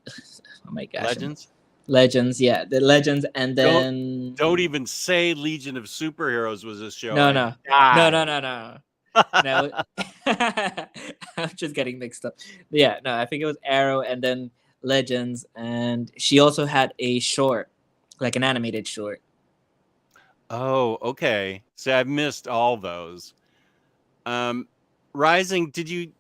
Oh my gosh. Legends? Legends, yeah, the Legends, and Don't then don't even say Legion of Superheroes was a show. no, I no, died. no. No, I'm just getting mixed up. Yeah, no, I think it was Arrow and then Legends, and she also had a short, like an animated short. Oh, okay. See, I've missed all those. Rising, did you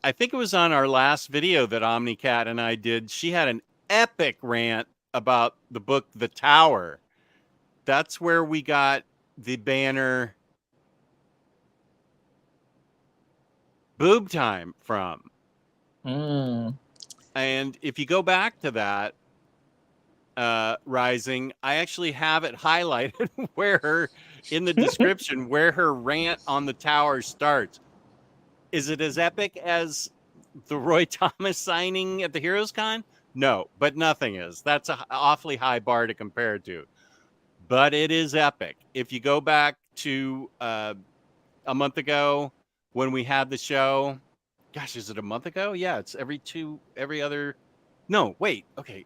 I think it was on our last video that OmniCat and I did. She had an epic rant about the book The Tower. That's where we got the banner Boob Time from. Mm. And if you go back to that Rising, I actually have it highlighted where in the description where her rant on the tower starts. Is it as epic as the Roy Thomas signing at the Heroes Con? No, but nothing is. That's an awfully high bar to compare to. But it is epic. If you go back to a month ago when we had the show, gosh, is it a month ago? Yeah, it's every other. No, wait. Okay.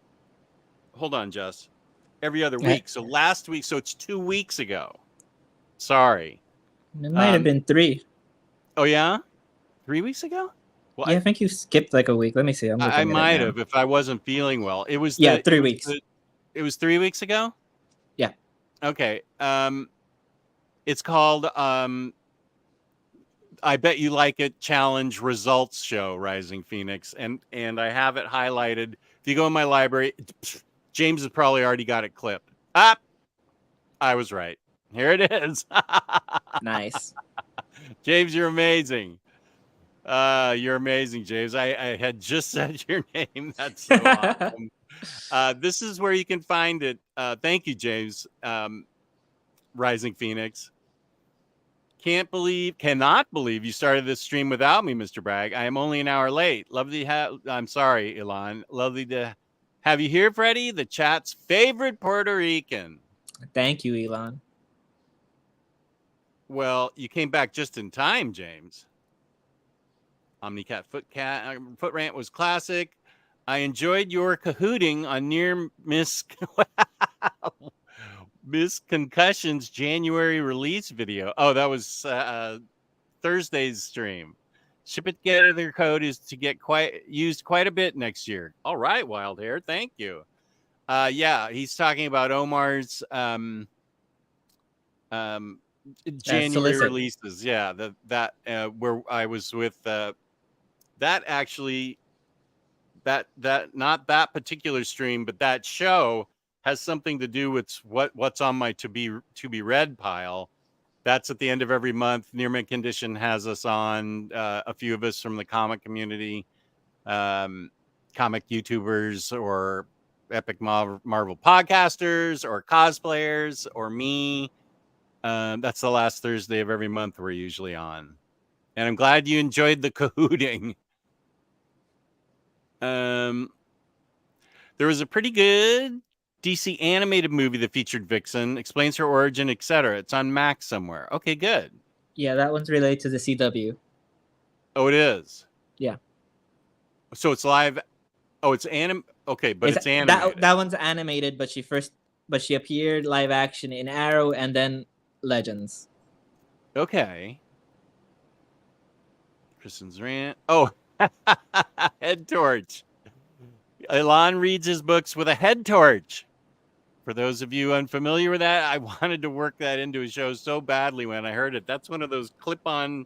Hold on, Jess. Every other week. So last week, so it's 2 weeks ago. Sorry. It might have been 3. Oh, yeah? 3 weeks ago? Well, Yeah, I think you skipped like a week. Let me see. I'm looking I at it might now. have if I wasn't feeling well. It was 3 weeks. It was 3 weeks ago? Yeah. Okay. It's called I Bet You Like It Challenge Results Show, Rising Phoenix. And I have it highlighted. If you go in my library, James has probably already got it clipped. I was right. Here it is. Nice. James, you're amazing. You're amazing, James. I had just said your name. That's so awesome. This is where you can find it. Thank you, James. Rising Phoenix. Cannot believe you started this stream without me, Mr. Bragg. I am only an hour late. Lovely to have. I'm sorry, Elon. Lovely to have you here, Freddie, the chat's favorite Puerto Rican. Thank you, Elon. Well, you came back just in time, James. OmniCat foot rant was classic. I enjoyed your cahooting on near miss Concussion's January release video. Oh, that was Thursday's stream. Ship It Together code is to get used quite a bit next year. All right, Wild Hair, thank you. Yeah, he's talking about Omar's January releases. Yeah, that where I was with that actually that not that particular stream, but that show has something to do with what's on my to be read pile. That's at the end of every month. Near Mint Condition has us on, a few of us from the comic community, comic YouTubers or epic Marvel podcasters or cosplayers or me. That's the last Thursday of every month we're usually on. And I'm glad you enjoyed the cahooting. There was a pretty good DC animated movie that featured Vixen, explains her origin, etc. It's on Max somewhere. Okay, good. Yeah, that one's related to the CW. Oh, it is? Yeah. So it's live. Oh, it's okay, but it's animated. That one's animated, but she appeared live action in Arrow and then Legends. Okay. Kristen's rant. Oh, head torch. Elon reads his books with a head torch. For those of you unfamiliar with that, I wanted to work that into a show so badly when I heard it. That's one of those clip-on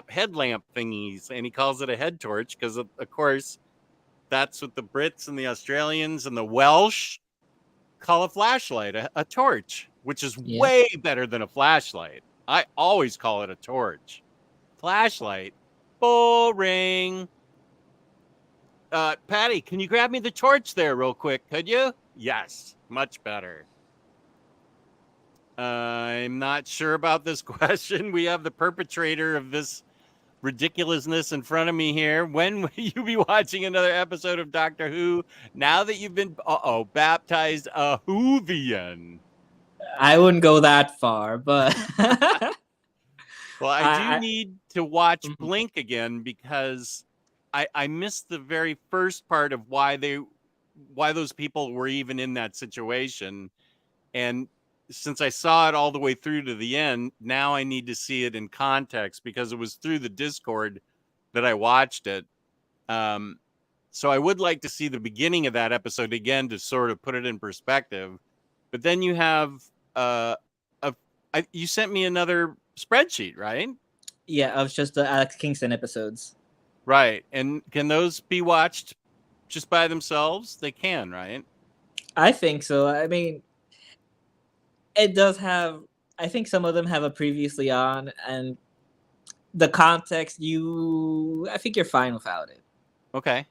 headlamp thingies, and he calls it a head torch because, of course, that's what the Brits and the Australians and the Welsh call a flashlight, a torch, which is way better than a flashlight. I always call it a torch. Flashlight, boring. Patty, can you grab me the torch there real quick? Could you? Yes, much better. I'm not sure about this question. We have the perpetrator of this ridiculousness in front of me here. When will you be watching another episode of Doctor Who now that you've been baptized a Whovian? I wouldn't go that far, but Well, I do I need to watch Mhm. Blink again because I missed the very first part of why those people were even in that situation. And since I saw it all the way through to the end, now I need to see it in context because it was through the Discord that I watched it. So I would like to see the beginning of that episode again to sort of put it in perspective. But then you have a you sent me another spreadsheet, right? yeah, of just the Alex Kingston episodes. Right. And can those be watched just by themselves? They can, right? I think so. I mean, it does have. I think some of them have a previously on, and the context. I think you're fine without it. Okay.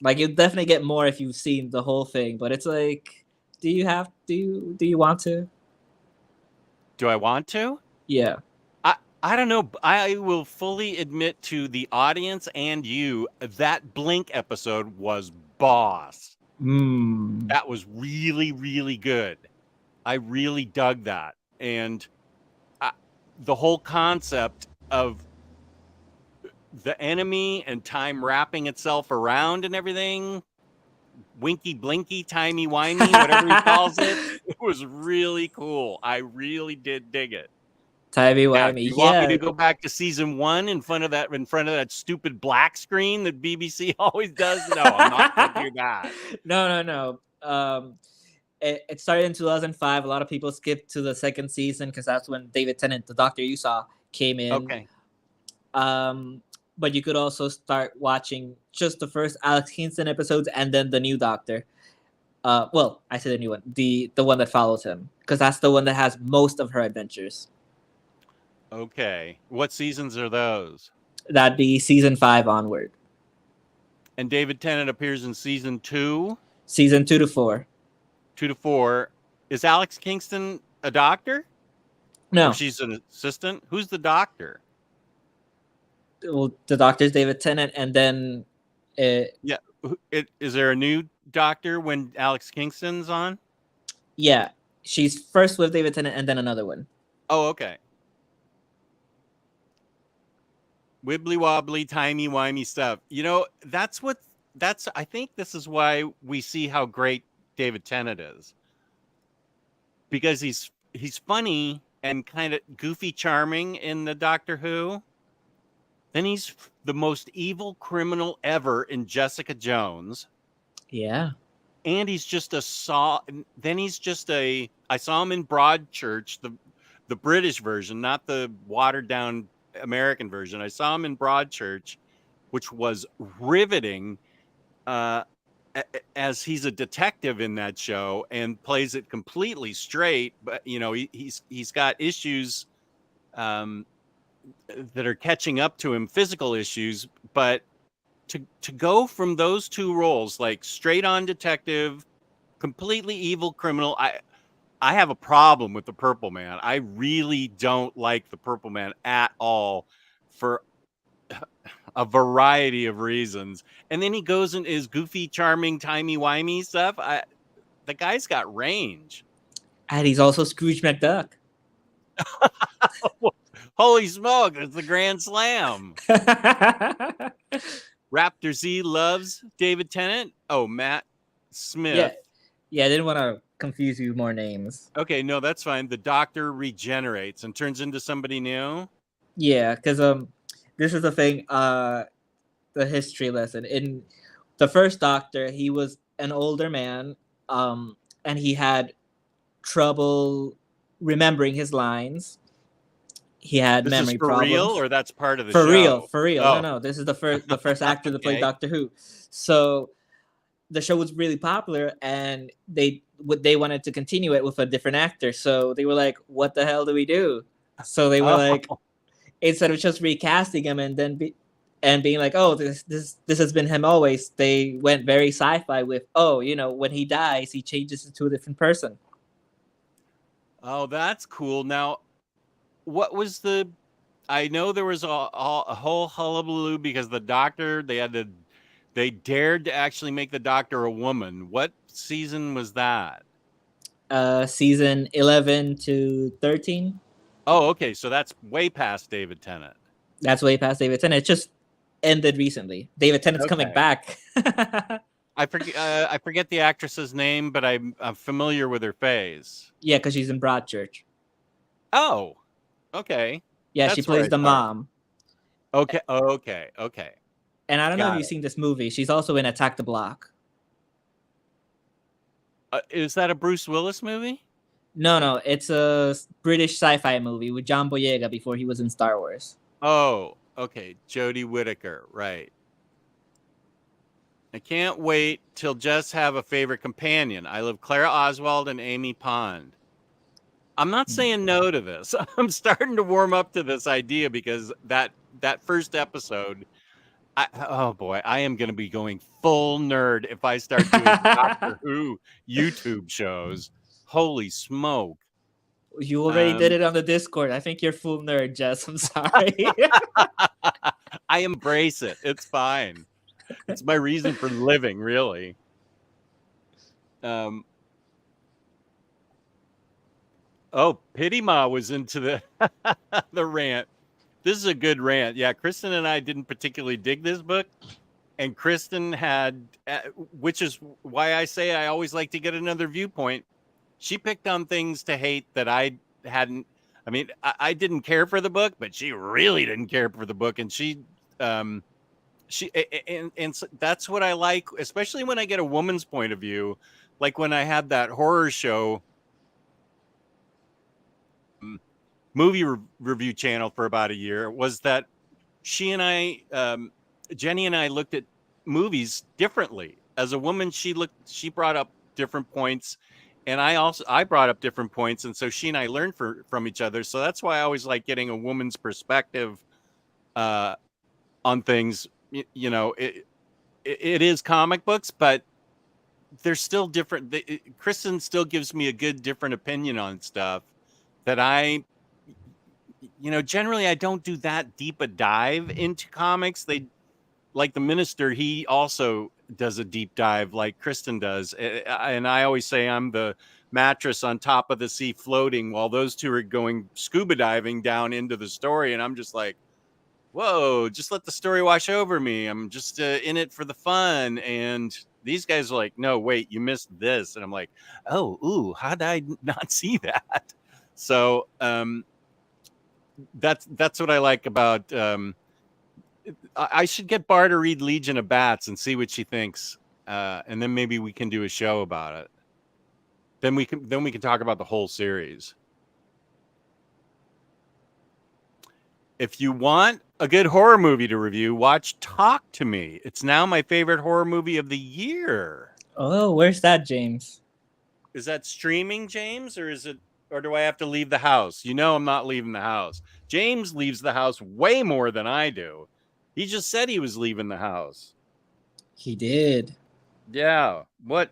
Like you'll definitely get more if you've seen the whole thing. But it's like, do you want to? Do I want to? Yeah. I don't know. I will fully admit to the audience and you that Blink episode was boss. Hmm. That was really, really good. I really dug that. And the whole concept of the enemy and time wrapping itself around and everything, winky blinky, timey wimey, whatever he calls it was really cool. I really did dig it. Timey Now, do wimey. you want me Yeah. to go back to season 1 in front of that stupid black screen that BBC always does? No, I'm not going to do that. No. It started in 2005. A lot of people skipped to the second season because that's when David Tennant, the Doctor you saw, came in. Okay. But you could also start watching just the first Alex Kingston episodes and then the new Doctor. Well, I said the new one, the one that follows him, because that's the one that has most of her adventures. Okay. What seasons are those? That'd be season 5 onward. And David Tennant appears in season 2? Season 2 to 4. 2 to 4. Is Alex Kingston a doctor? No. Or she's an assistant? Who's the doctor? Well, the Doctor's David Tennant, and then Yeah. Is there a new doctor when Alex Kingston's on? yeah, she's first with David Tennant and then another one. Oh, okay. Wibbly wobbly, timey wimey stuff. You know, I think this is why we see how great David Tennant is. Because he's funny and kind of goofy charming in the Doctor Who. Then he's the most evil criminal ever in Jessica Jones. Yeah. And he's just I saw him in Broadchurch, the British version, not the watered down American version. I saw him in Broadchurch, which was riveting, as he's a detective in that show and plays it completely straight. But you know, he's got issues that are catching up to him, physical issues. But to go from those two roles, like straight on detective, completely evil criminal, I have a problem with the Purple Man. I really don't like the Purple Man at all for a variety of reasons. And then he goes and is goofy, charming, timey-wimey stuff. The guy's got range. And he's also Scrooge McDuck. Holy smoke, it's the Grand Slam. Raptor Z loves David Tennant. Oh, Matt Smith. Yeah, I didn't want to confuse you with more names. Okay, no, that's fine. The Doctor regenerates and turns into somebody new. Yeah, because this is the thing, the history lesson. In the first Doctor, he was an older man, and he had trouble remembering his lines. He had This memory is for problems. real, or that's part of the show? For real. Oh. No, this is the first actor to play Okay. Doctor Who. So the show was really popular, and they wanted to continue it with a different actor. So they were like, "What the hell do we do?" So they were like, instead of just recasting him and then being like, "Oh, this has been him always," they went very sci-fi with, "Oh, you know, when he dies, he changes into a different person." Oh, that's cool. Now, what was I know there was a whole hullabaloo because the Doctor, they dared to actually make the Doctor a woman. What season was that? season 11 to 13. Oh, okay. So that's way past David Tennant. That's way past David Tennant. It just ended recently. David Tennant's coming Okay. back. I forget the actress's name, but I'm familiar with her face. Yeah, because she's in Broadchurch. Oh, okay. Yeah, That's she where plays I the saw her. mom. Okay. And I don't know Got if you've it. seen this movie. She's also in Attack the Block. Is that a Bruce Willis movie? No, it's a British sci-fi movie with John Boyega before he was in Star Wars. Oh, okay. Jodie Whittaker, right. I can't wait till Jess have a favorite companion. I love Clara Oswald and Amy Pond. I'm not saying no to this. I'm starting to warm up to this idea because that first episode, oh boy, I am going to be going full nerd if I start doing Doctor Who YouTube shows. Holy smoke. You already did it on the Discord. I think you're full nerd, Jess. I'm sorry. I embrace it. It's fine. It's my reason for living, really. Oh, Pity Ma was into the the rant. This is a good rant. Yeah, Kristen and I didn't particularly dig this book, and Kristen had, which is why I say I always like to get another viewpoint. She picked on things to hate that I hadn't. I mean, I didn't care for the book, but she really didn't care for the book, and she so that's what I like, especially when I get a woman's point of view. Like when I had that horror show movie review channel for about a year, was that she and I, Jenny and I, looked at movies differently. As a woman, she brought up different points, and I brought up different points, and so she and I learned from each other. So that's why I always like getting a woman's perspective on things. You know, it is comic books, but they're still different. Kristen still gives me a good different opinion on stuff that generally I don't do that deep a dive into comics. Like the Minister, he also does a deep dive like Kristen does. And I always say I'm the mattress on top of the sea floating while those two are going scuba diving down into the story. And I'm just like, whoa, just let the story wash over me. I'm just in it for the fun. And these guys are like, no, wait, you missed this. And I'm like, oh, ooh, how did I not see that? So that's what I like about. I should get Bar to read Legion of Bats and see what she thinks, and then maybe we can do a show about it. Then we can talk about the whole series. If you want a good horror movie to review, watch Talk to Me. It's now my favorite horror movie of the year. Oh, where's that, James? Is that streaming, James, or do I have to leave the house? You know I'm not leaving the house. James leaves the house way more than I do. He just said he was leaving the house. He did. Yeah. What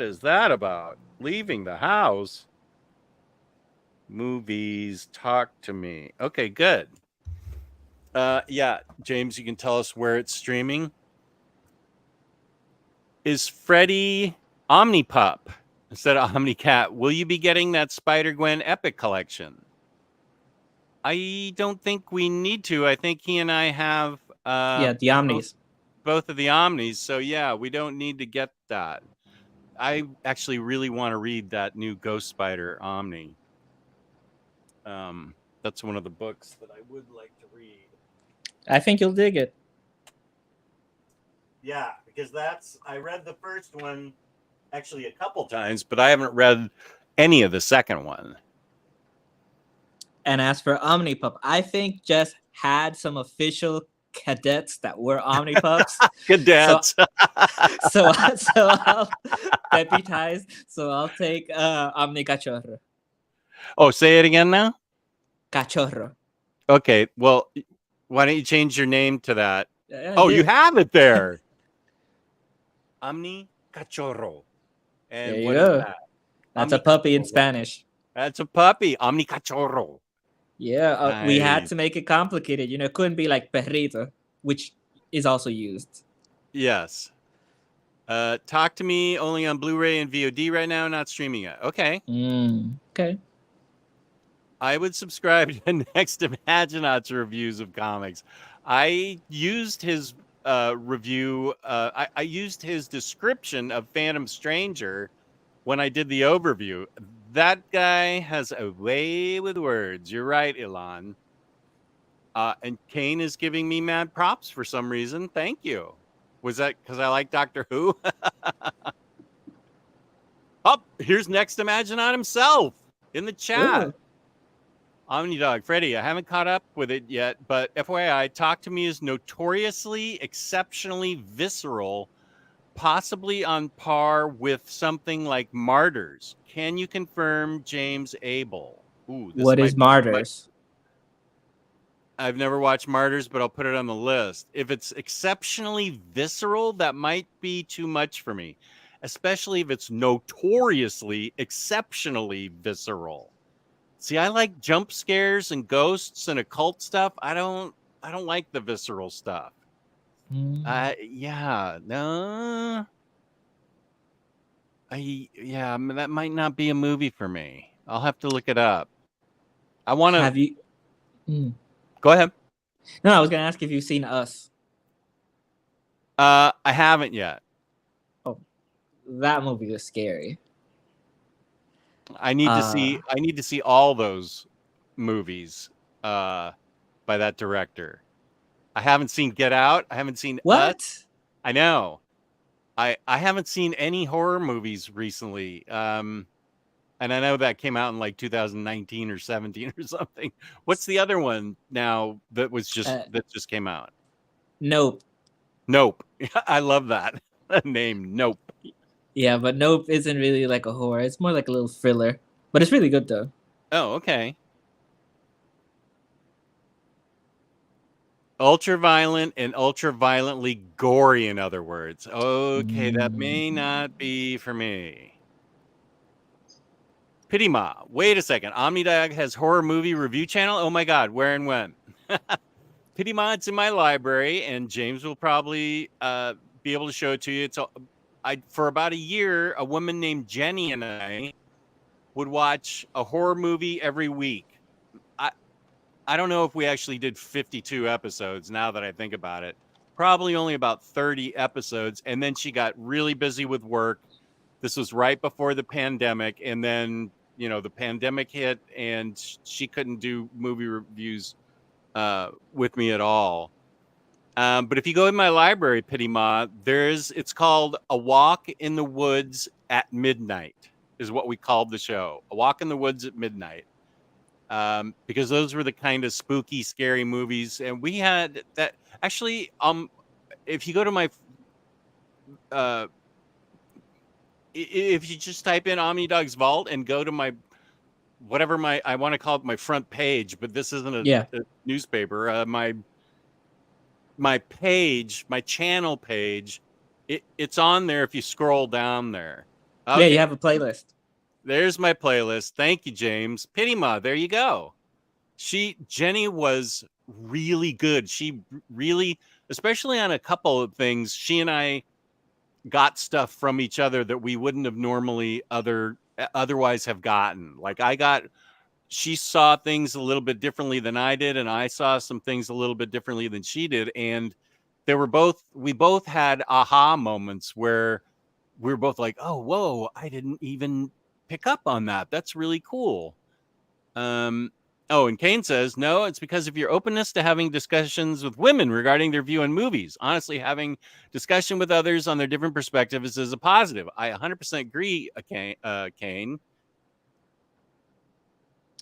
is that about? Leaving the house? Movies, Talk to Me. Okay, good. Yeah, James, you can tell us where it's streaming. Is Freddy OmniPup instead of OmniCat? Will you be getting that Spider-Gwen Epic Collection? I don't think we need to. I think he and I have the Omnis. Both of the Omnis. So yeah, we don't need to get that. I actually really want to read that new Ghost Spider Omni. That's one of the books that I would like to read. I think you'll dig it. Yeah, because I read the first one actually a couple times, but I haven't read any of the second one. And as for OmniPup, I think Jess had some official cadets that were OmniPups. Cadets. So I'll deputize. So I'll take OmniCachorro. Oh, say it again now. Cachorro. Okay, well, why don't you change your name to that? You have it there. OmniCachorro. And there you what go. is that? That's a puppy in Spanish. That's a puppy. OmniCachorro. Yeah, Nice. We had to make it complicated. It couldn't be like perrito, which is also used. Yes. Talk to Me only on Blu-ray and VOD right now, not streaming it. Okay. Okay. I would subscribe to Next Imaginat's reviews of comics. I used his review. I used his description of Phantom Stranger when I did the overview. That guy has a way with words. You're right, Ilan. And Kane is giving me mad props for some reason. Thank you. Was that because I like Doctor Who? Oh, here's Next Imaginat himself in the chat. Ooh. OmniDog, Freddie, I haven't caught up with it yet, but FYI, Talk to Me is notoriously, exceptionally visceral, possibly on par with something like Martyrs. Can you confirm, James Abel? Ooh, What is Martyrs? I've never watched Martyrs, but I'll put it on the list. If it's exceptionally visceral, that might be too much for me, especially if it's notoriously, exceptionally visceral. See, I like jump scares and ghosts and occult stuff. I don't like the visceral stuff. Yeah, no. That might not be a movie for me. I'll have to look it up. I want to. Have you? Go ahead. No, I was gonna ask if you've seen Us. I haven't yet. Oh, that movie was scary. I need to see all those movies by that director. I haven't seen Get Out. I haven't seen What? Us. I know. I haven't seen any horror movies recently. And I know that came out in like 2019 or 17 or something. What's the other one now that just came out? Nope. Nope. I love that name. Nope. Yeah, but Nope isn't really like a horror. It's more like a little thriller. But it's really good though. Oh, okay. Ultra violent and ultra violently gory, in other words. Okay, that may not be for me. Pity Ma, wait a second. OmniDog has horror movie review channel? Oh my God, where and when? Pity Ma, it's in my library, and James will probably be able to show it to you. For about a year, a woman named Jenny and I would watch a horror movie every week. I don't know if we actually did 52 episodes now that I think about it. Probably only about 30 episodes. And then she got really busy with work. This was right before the pandemic. And then, the pandemic hit and she couldn't do movie reviews with me at all. But if you go in my library, Pity Ma, it's called A Walk in the Woods at Midnight is what we called the show. A Walk in the Woods at Midnight. Because those were the kind of spooky, scary movies. And we had that actually, if you go to my, if you just type in OmniDog's Vault and go to my, I want to call it my front page, but this isn't a newspaper. My page, my channel page, it's on there if you scroll down there. Okay. Yeah, you have a playlist. There's my playlist. Thank you, James. Pity Ma, there you go. Jenny was really good. She really, especially on a couple of things, she and I got stuff from each other that we wouldn't have normally otherwise have gotten. Like she saw things a little bit differently than I did, and I saw some things a little bit differently than she did. And we both had aha moments where we were both like, oh, whoa, I didn't even pick up on that. That's really cool. And Kane says, no, it's because of your openness to having discussions with women regarding their view on movies. Honestly, having discussion with others on their different perspectives is a positive. I 100% agree, Kane.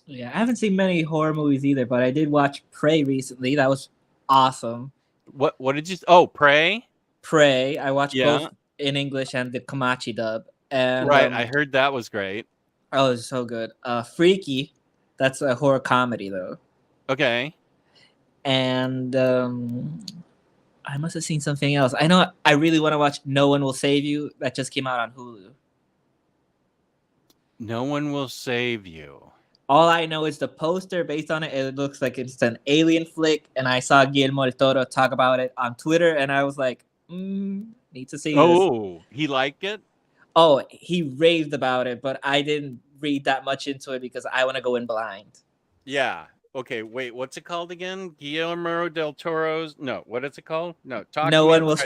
Yeah, I haven't seen many horror movies either, but I did watch Prey recently. That was awesome. What did you? Oh, Prey? Prey. I watched both in English and the Komachi dub. And, right, I heard that was great. Oh, it was so good. Freaky. That's a horror comedy, though. Okay. And I must have seen something else. I know I really want to watch No One Will Save You. That just came out on Hulu. No One Will Save You. All I know is the poster based on it. It looks like it's an alien flick. And I saw Guillermo del Toro talk about it on Twitter. And I was like, Need to see this. Oh, he liked it? Oh, he raved about it, but I didn't read that much into it because I want to go in blind. Yeah. Okay, wait, what's it called again? Guillermo del Toro's? No, what is it called? No, talk No to me. one will.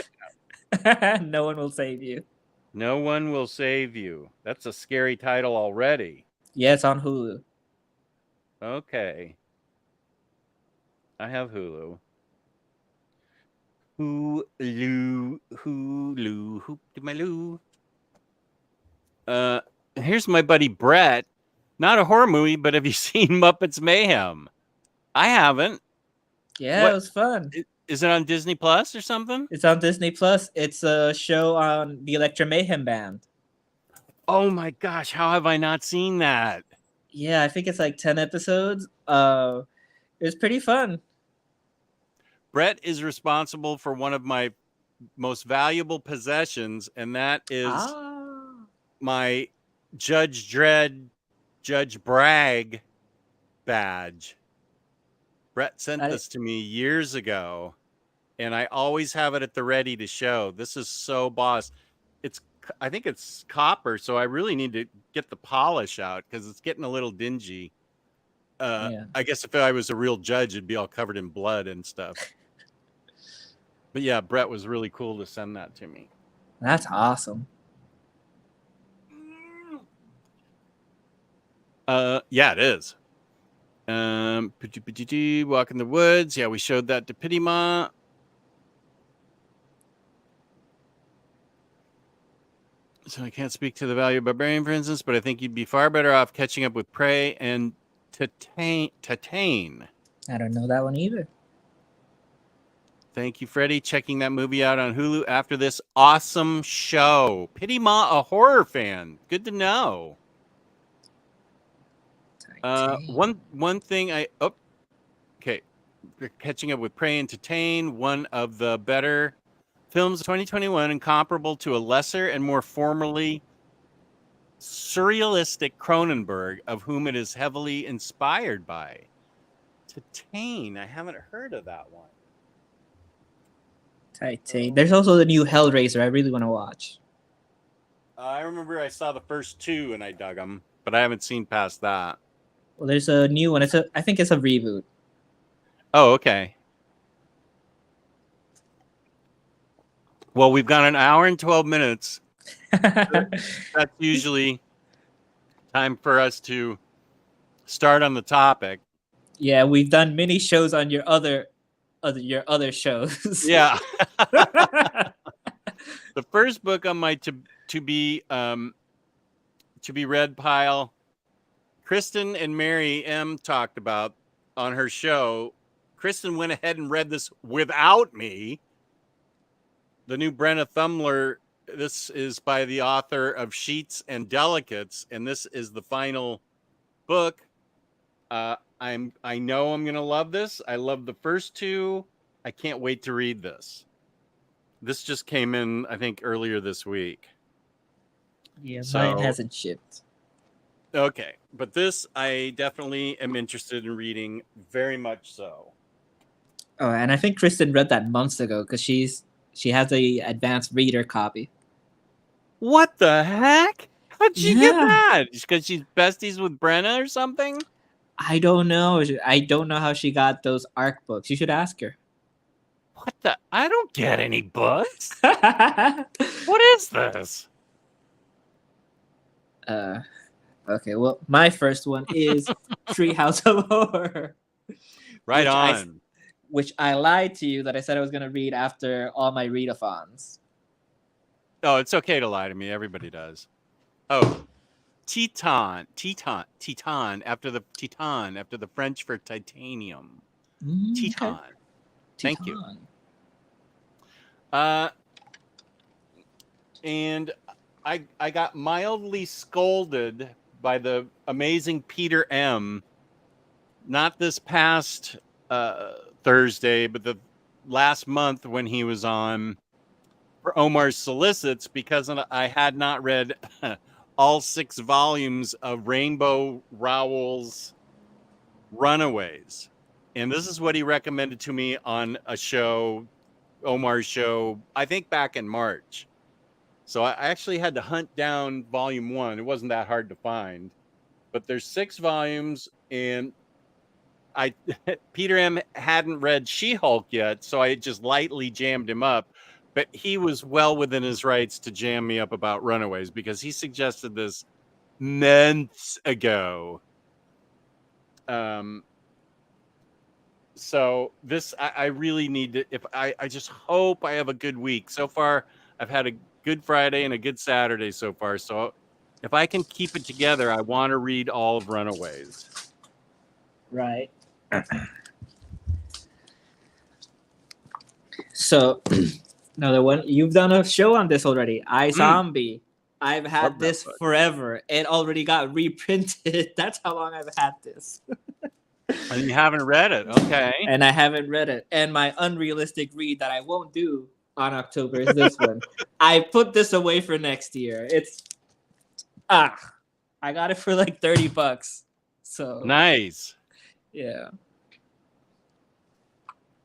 No one will save you. No one will save you. That's a scary title already. Yeah, it's on Hulu. Okay. I have Hulu. Hulu, hoop to my loo. Here's my buddy Brett. Not a horror movie, but have you seen Muppets Mayhem? I haven't. Yeah, What? it was fun. Is it on Disney Plus or something? It's on Disney Plus. It's a show on the Electro Mayhem band. Oh my gosh, how have I not seen that? Yeah, I think it's like 10 episodes. It's pretty fun. Brett is responsible for one of my most valuable possessions, and that is my Judge Dredd, Judge Bragg badge. Brett sent this to me years ago, and I always have it at the ready to show. This is so boss. I think it's copper, so I really need to get the polish out because it's getting a little dingy. I guess if I was a real judge, it'd be all covered in blood and stuff. But yeah, Brett was really cool to send that to me. That's awesome. Yeah, it is. Walk in the woods. Yeah, we showed that to Pityma. So I can't speak to the value of Barbarian, for instance, but I think you'd be far better off catching up with Prey and Tatane. I don't know that one either. Thank you, Freddie. Checking that movie out on Hulu after this awesome show. Pityma, a horror fan. Good to know. One thing okay. We're catching up with Prey and Tatane, one of the better films of 2021 and comparable to a lesser and more formally surrealistic Cronenberg, of whom it is heavily inspired by. Tatane, I haven't heard of that one. Tatane. There's also the new Hellraiser I really want to watch. I remember I saw the first two and I dug them, but I haven't seen past that. Well, there's a new one. I think it's a reboot. Oh, okay. Well, we've got an hour and 12 minutes. That's usually time for us to start on the topic. Yeah, we've done many shows on your other shows. Yeah. The first book on my to be read pile, Kristen and Mary M talked about on her show. Kristen went ahead and read this without me. The new Brenna Thumler. This is by the author of Sheets and Delicates, and this is the final book. I know I'm gonna love this. I love the first two. I can't wait to read this. This just came in, I think, earlier this week. Yeah, mine hasn't shipped. Okay, but this I definitely am interested in reading, very much so. Oh, and I think Kristen read that months ago because she has a advanced reader copy. What the heck? How'd she get that? Because she's besties with Brenna or something? I don't know. I don't know how she got those ARC books. You should ask her. What the? I don't get any books. What is this? Okay, well, my first one is Treehouse of Horror. Right on. Which I lied to you that I said I was going to read after all my readathons. Oh, it's okay to lie to me. Everybody does. Oh, Teton, after the French for titanium. Teton. Okay. Thank you. And I got mildly scolded by the amazing Peter M. Not this past Thursday, but the last month when he was on for Omar's Solicits, because I had not read all 6 volumes of Rainbow Rowell's Runaways. And this is what he recommended to me on a show Omar's show, I think back in March. So I actually had to hunt down volume 1. It wasn't that hard to find. But there's 6 volumes, and Peter M hadn't read She-Hulk yet, so I just lightly jammed him up. But he was well within his rights to jam me up about Runaways because he suggested this months ago. So this I really need to. If I just hope I have a good week. So far, I've had a good Friday and a good Saturday so far. So if I can keep it together, I want to read all of Runaways. Right. So, another one. You've done a show on this already. iZombie. I've had Love that this book. forever. It already got reprinted. That's how long I've had this. And you haven't read it, okay? And I haven't read it. And my unrealistic read that I won't do on October is this one. I put this away for next year. I got it for like $30. So Nice. yeah.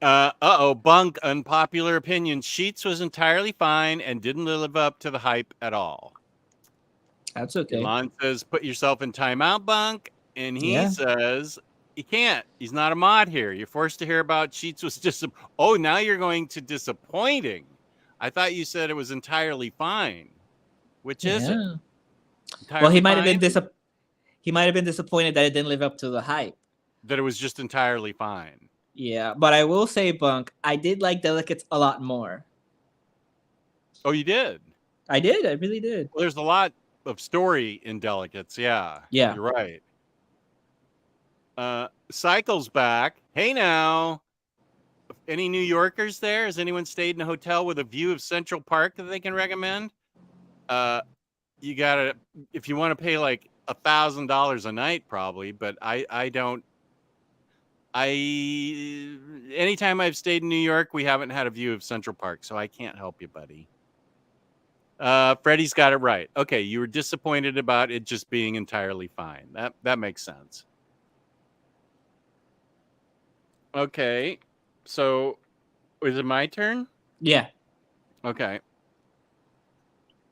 Bunk, unpopular opinion. Sheets was entirely fine and didn't live up to the hype at all. That's okay. Elon says, put yourself in timeout, Bunk. And he Yeah. says, you can't. He's not a mod here. You're forced to hear about Sheets was Oh, now you're going to disappointing. I thought you said it was entirely fine. Which is it? Well, he Entirely might have been fine? he might have been disappointed that it didn't live up to the hype. That it was just entirely fine. Yeah, but I will say, Bunk, I did like Delicates a lot more. Oh, you did? I did. I really did. Well, there's a lot of story in Delicates. Yeah. Yeah. You're right. Cycle's back. Hey now. Any New Yorkers there? Has anyone stayed in a hotel with a view of Central Park that they can recommend? You gotta, if you want to pay like $1,000 a night, probably, but I don't. Anytime I've stayed in New York, we haven't had a view of Central Park, so I can't help you, buddy. Freddie's got it right. Okay, you were disappointed about it just being entirely fine. That makes sense. Okay, so is it my turn? Yeah. Okay.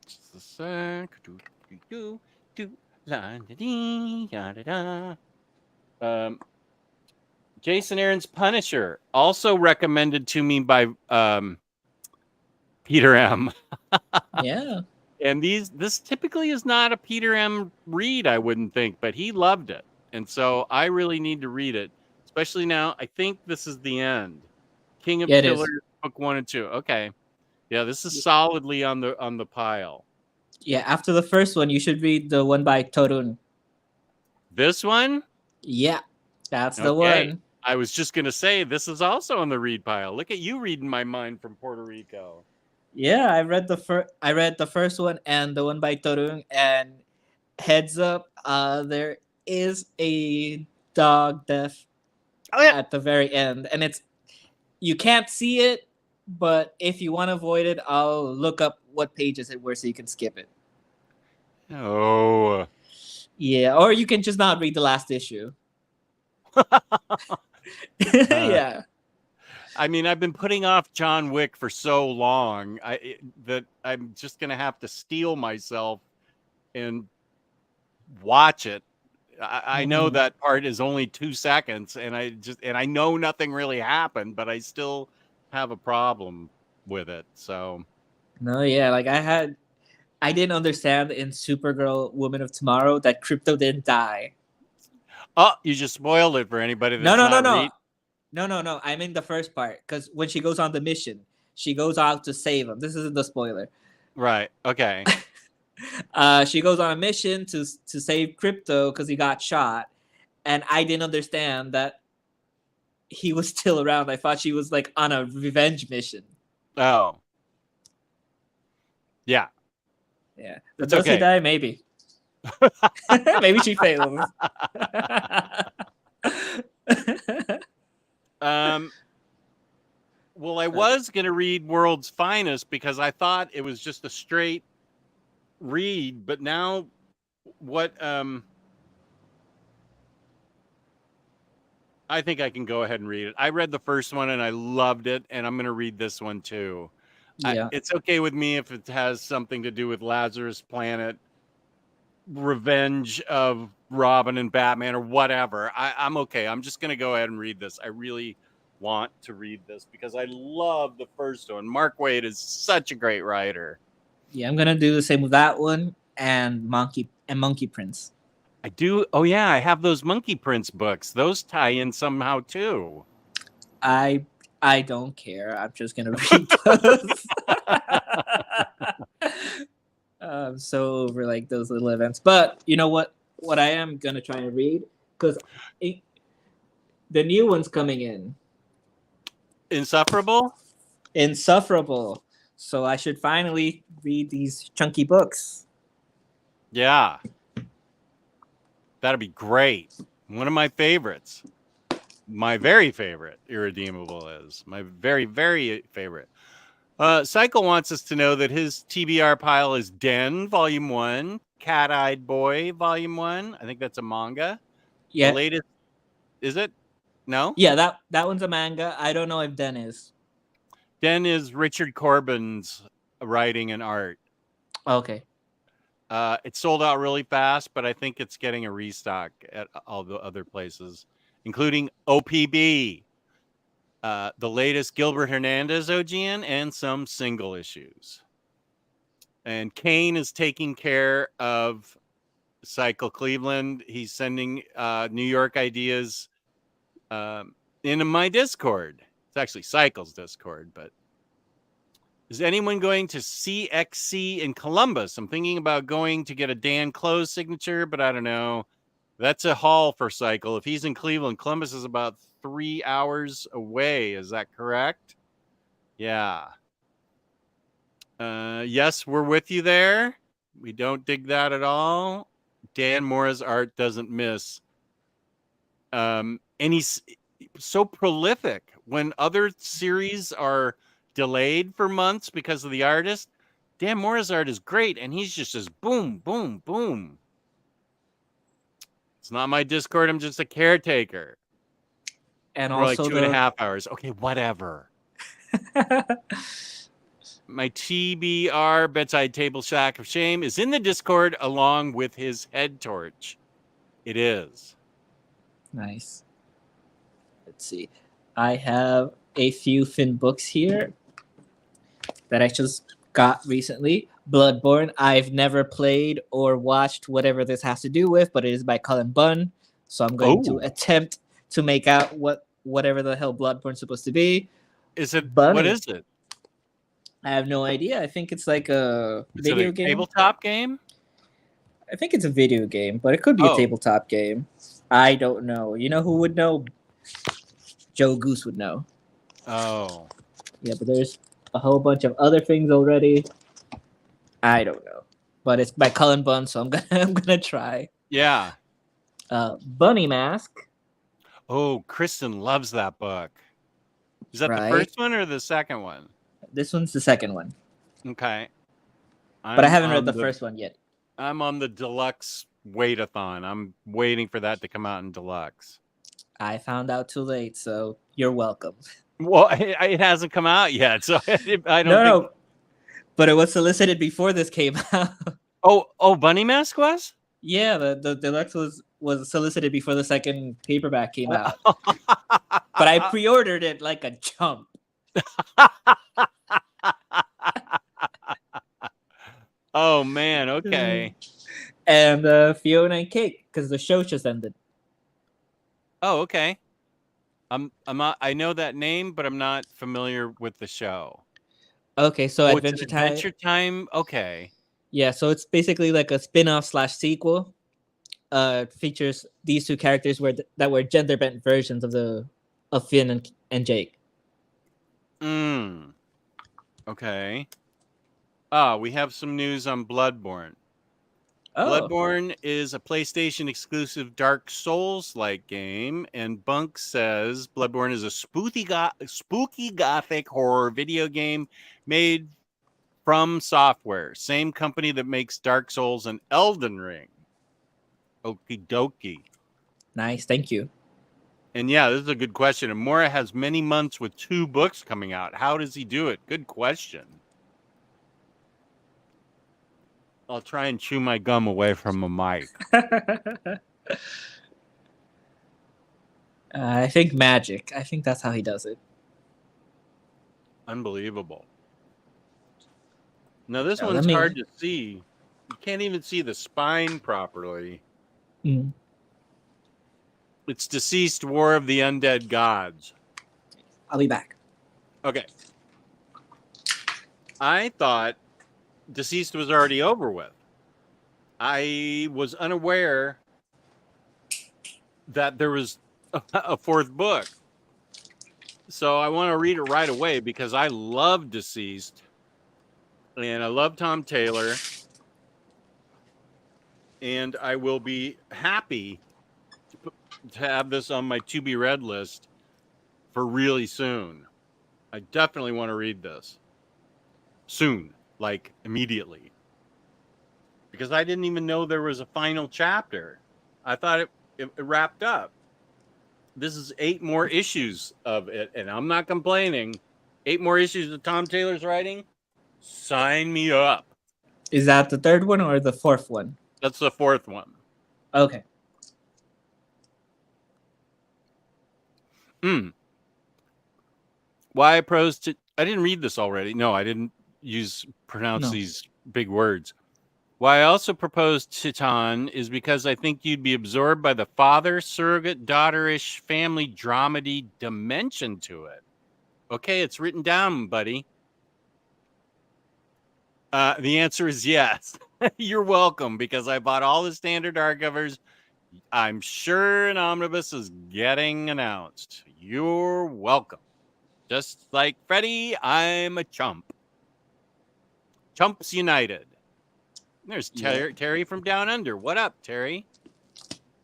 Just a sec. Jason Aaron's Punisher, also recommended to me by Peter M. Yeah. And this typically is not a Peter M read, I wouldn't think, but he loved it. And so I really need to read it, especially now. I think this is the end. King of Killers, book 1 and 2. Okay. Yeah, this is solidly on the pile. Yeah, after the first one, you should read the one by Torun. This one? Yeah, that's the one. I was just going to say, this is also on the read pile. Look at you reading my mind from Puerto Rico. Yeah, I read the first one and the one by Torun, and heads up, there is a dog death at the very end, and you can't see it, but if you want to avoid it, I'll look up what pages it were so you can skip it. Oh. Yeah, or you can just not read the last issue. Yeah. I mean, I've been putting off John Wick for so long that I'm just going to have to steel myself and watch it. I know that part is only 2 seconds, and I know nothing really happened, but I still have a problem with it. So no, yeah, like I didn't understand in Supergirl Woman of Tomorrow that Crypto didn't die. Oh, you just spoiled it for anybody that's No. I'm in the first part because when she goes on the mission, she goes out to save him. This isn't the spoiler. Right. Okay. She goes on a mission to save Crypto because he got shot, and I didn't understand that he was still around. I thought she was like on a revenge mission. Oh. Yeah. Yeah. It's Does okay. he die? Maybe. Maybe she fails. Well, I was going to read World's Finest because I thought it was just a straight read, but now what I think I can go ahead and read it. I read the first one and I loved it, and I'm going to read this one too. Yeah. It's okay with me if it has something to do with Lazarus Planet, revenge of Robin and Batman, or whatever. I'm okay. I'm just going to go ahead and read this. I really want to read this because I love the first one. Mark Waid is such a great writer. Yeah, I'm gonna do the same with that one and Monkey Prince. I do. Oh yeah, I have those Monkey Prince books. Those tie in somehow too. I don't care. I'm just gonna read those. I'm so over like those little events. But you know what? What I am gonna try and read, because the new one's coming in. Insufferable. Insufferable. So I should finally read these chunky books. Yeah. That'd be great. One of my favorites. My very favorite Irredeemable is. My very, very favorite. Cycle wants us to know that his TBR pile is Den, Volume 1, Cat-Eyed Boy, Volume 1. I think that's a manga. Yeah. The latest, is it? No? Yeah, that one's a manga. I don't know if Den is. Den is Richard Corbin's writing and art. Okay. It sold out really fast, but I think it's getting a restock at all the other places, including OPB, the latest Gilbert Hernandez OGN, and some single issues. And Kane is taking care of Cycle Cleveland. He's sending New York ideas into my Discord. It's actually Cycle's Discord, but is anyone going to CXC in Columbus? I'm thinking about going to get a Dan Close signature, but I don't know. That's a haul for Cycle. If he's in Cleveland, Columbus is about 3 hours away. Is that correct? Yeah. Yes, we're with you there. We don't dig that at all. Dan Mora's art doesn't miss. And he's so prolific. When other series are delayed for months because of the artist, Dan Mora's art is great, and he's just boom, boom, boom. It's not my Discord. I'm just a caretaker. And We're also like 2.5 hours. Okay, whatever. My TBR Bedside Table Shack of Shame is in the Discord along with his head torch. It is. Nice. Let's see. I have a few Finn books here that I just got recently. Bloodborne. I've never played or watched whatever this has to do with, but it is by Cullen Bunn. So I'm going to attempt to make out whatever the hell Bloodborne's supposed to be. Is it? Bunny. What is it? I have no idea. I think it's like a video game. Tabletop game? I think it's a video game, but it could be a tabletop game. I don't know. You know who would know? Joe Goose would know. Oh. Yeah, but there's a whole bunch of other things already. I don't know. But it's by Cullen Bunn, so I'm gonna try. Yeah. Bunny Mask. Oh, Kristen loves that book. Is that the first one or the second one? This one's the second one. Okay. But I haven't read the first one yet. I'm on the deluxe wait-a-thon. I'm waiting for that to come out in deluxe. I found out too late, so you're welcome. Well, it hasn't come out yet, so I don't No, but it was solicited before this came out. Oh, Bunny Mask was? Yeah, the deluxe was solicited before the second paperback came out. But I pre-ordered it like a chump. Oh man, okay. And Fiona and Cake, because the show just ended. Oh, okay. I'm not. I know that name, but I'm not familiar with the show. Okay, so Adventure Time. Okay. Yeah, so it's basically like a spin-off / sequel. Features these two characters that were gender bent versions of Finn and Jake. Okay. We have some news on Bloodborne. Oh. Bloodborne is a PlayStation exclusive Dark Souls-like game, and Bunk says Bloodborne is a spooky gothic horror video game made from Software, same company that makes Dark Souls and Elden Ring. Okie dokie. Nice, thank you. And yeah, this is a good question. And Mora has many months with 2 books coming out. How does he do it? Good question. I'll try and chew my gum away from a mic. I think magic. I think that's how he does it. Unbelievable. Now, this Now, one's hard to see. You can't even see the spine properly. Mm. It's Deceased War of the Undead Gods. I'll be back. Okay. I thought Deceased was already over with. I was unaware that there was a 4th book. So I want to read it right away because I love Deceased. And I love Tom Taylor. And I will be happy to have this on my to be read list for really soon. I definitely want to read this soon, like immediately, because I didn't even know there was a final chapter. I thought it wrapped up. This is 8 more issues of it, and I'm not complaining. 8 more issues of Tom Taylor's writing. Sign me up. Is that the 3rd one or the 4th one? That's the 4th one. Okay. Why I pros to... I didn't read this already. No, I didn't pronounce these big words. Why I also proposed Titan is because I think you'd be absorbed by the father, surrogate, daughterish, family dramedy dimension to it. Okay, it's written down, buddy. The answer is yes. You're welcome, because I bought all the standard hardcovers. I'm sure an omnibus is getting announced. You're welcome. Just like Freddie, I'm a chump. Chumps United. There's Terry from Down Under. What up, Terry?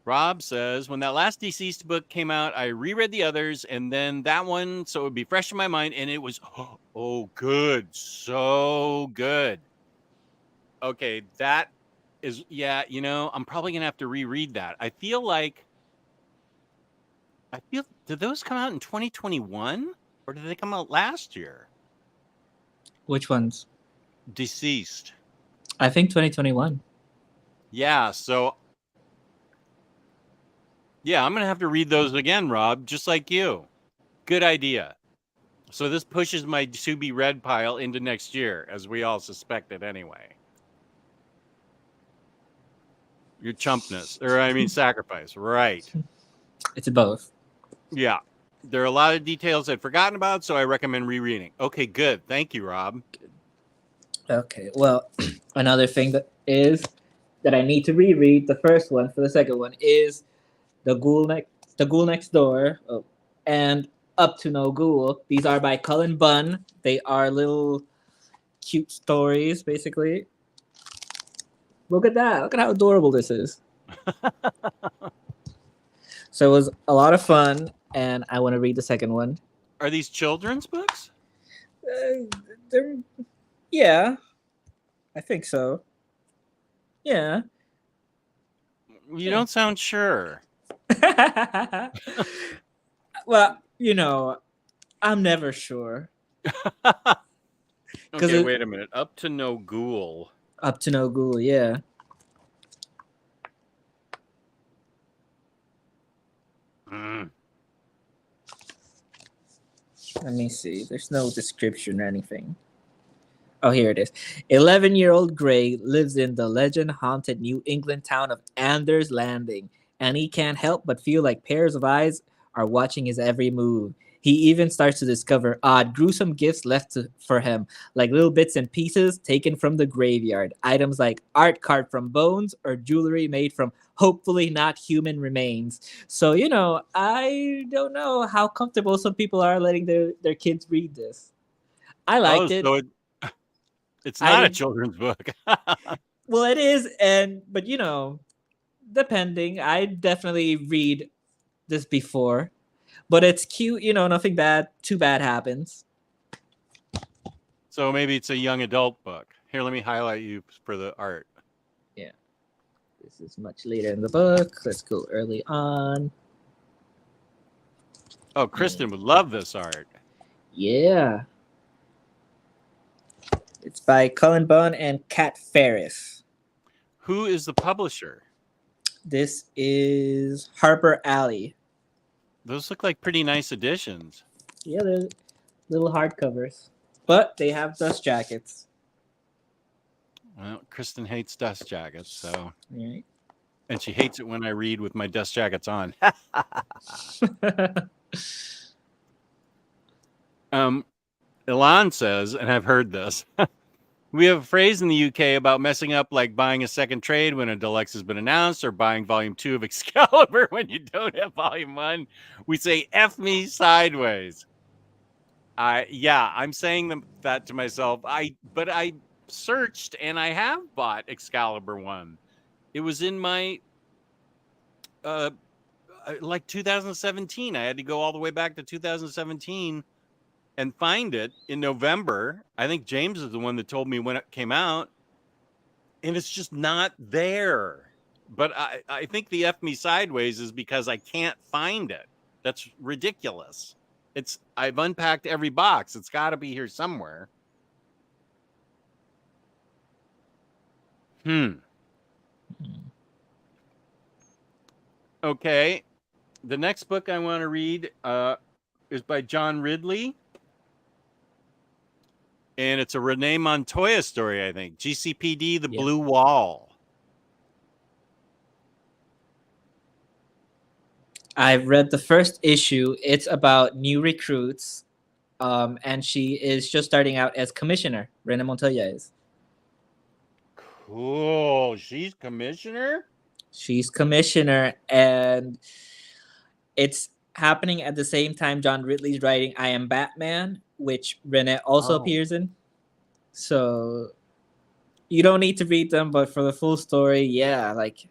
Rob says, when that last Deceased book came out, I reread the others and then that one, so it would be fresh in my mind, and it was, oh, good. So good. Okay, that is, I'm probably going to have to reread that. Did those come out in 2021? Or did they come out last year? Which ones? Deceased. I think 2021. Yeah, so... Yeah, I'm going to have to read those again, Rob, just like you. Good idea. So this pushes my to-be-read pile into next year, as we all suspected anyway. Your chumpness. Sacrifice. Right. It's both. Yeah. There are a lot of details I'd forgotten about, so I recommend rereading. Okay, good. Thank you, Rob. Okay, well, another thing that I need to reread, the first one for the second one, is The Ghoul Next Door and Up to No Ghoul. These are by Cullen Bunn. They are little cute stories, basically. Look at that. Look at how adorable this is. So it was a lot of fun, and I want to read the second one. Are these children's books? Yeah, I think so. Yeah. You don't sound sure. Well, I'm never sure. Okay, wait a minute. Up to No Ghoul. Up to No Ghoul, yeah. Let me see. There's no description or anything. Oh, here it is. 11-year-old Gray lives in the legend-haunted New England town of Anders Landing, and he can't help but feel like pairs of eyes are watching his every move. He even starts to discover odd, gruesome gifts left for him, like little bits and pieces taken from the graveyard. Items like art carved from bones or jewelry made from hopefully not human remains. So, I don't know how comfortable some people are letting their kids read this. I liked it. So it's not a children's book. Well, it is, but depending. I definitely read this before. But it's cute, nothing too bad happens. So maybe it's a young adult book. Here, let me highlight you for the art. Yeah. This is much later in the book. Let's go early on. Oh, Kristen would love this art. Yeah. It's by Cullen Bunn and Kat Ferris. Who is the publisher? This is Harper Alley. Those look like pretty nice editions. Yeah, they're little hardcovers, but they have dust jackets. Well, Kristen hates dust jackets, so. Right. And she hates it when I read with my dust jackets on. Ilan says, and I've heard this, we have a phrase in the UK about messing up like buying a second trade when a deluxe has been announced or buying volume 2 of Excalibur when you don't have volume 1. We say F me sideways. I'm saying that to myself. But I searched and I have bought Excalibur 1. It was in my like 2017. I had to go all the way back to 2017 and find it in November. I think James is the one that told me when it came out, and it's just not there. But I think the F me sideways is because I can't find it. That's ridiculous. I've unpacked every box. It's got to be here somewhere. Okay. The next book I want to read is by John Ridley. And it's a Renee Montoya story, I think. GCPD, The Blue Wall. I've read the first issue. It's about new recruits. And she is just starting out as commissioner. Renee Montoya is. Cool. She's commissioner? She's commissioner, and it's happening at the same time John Ridley's writing I Am Batman, which Renee also appears in. So you don't need to read them, but for the full story, yeah, like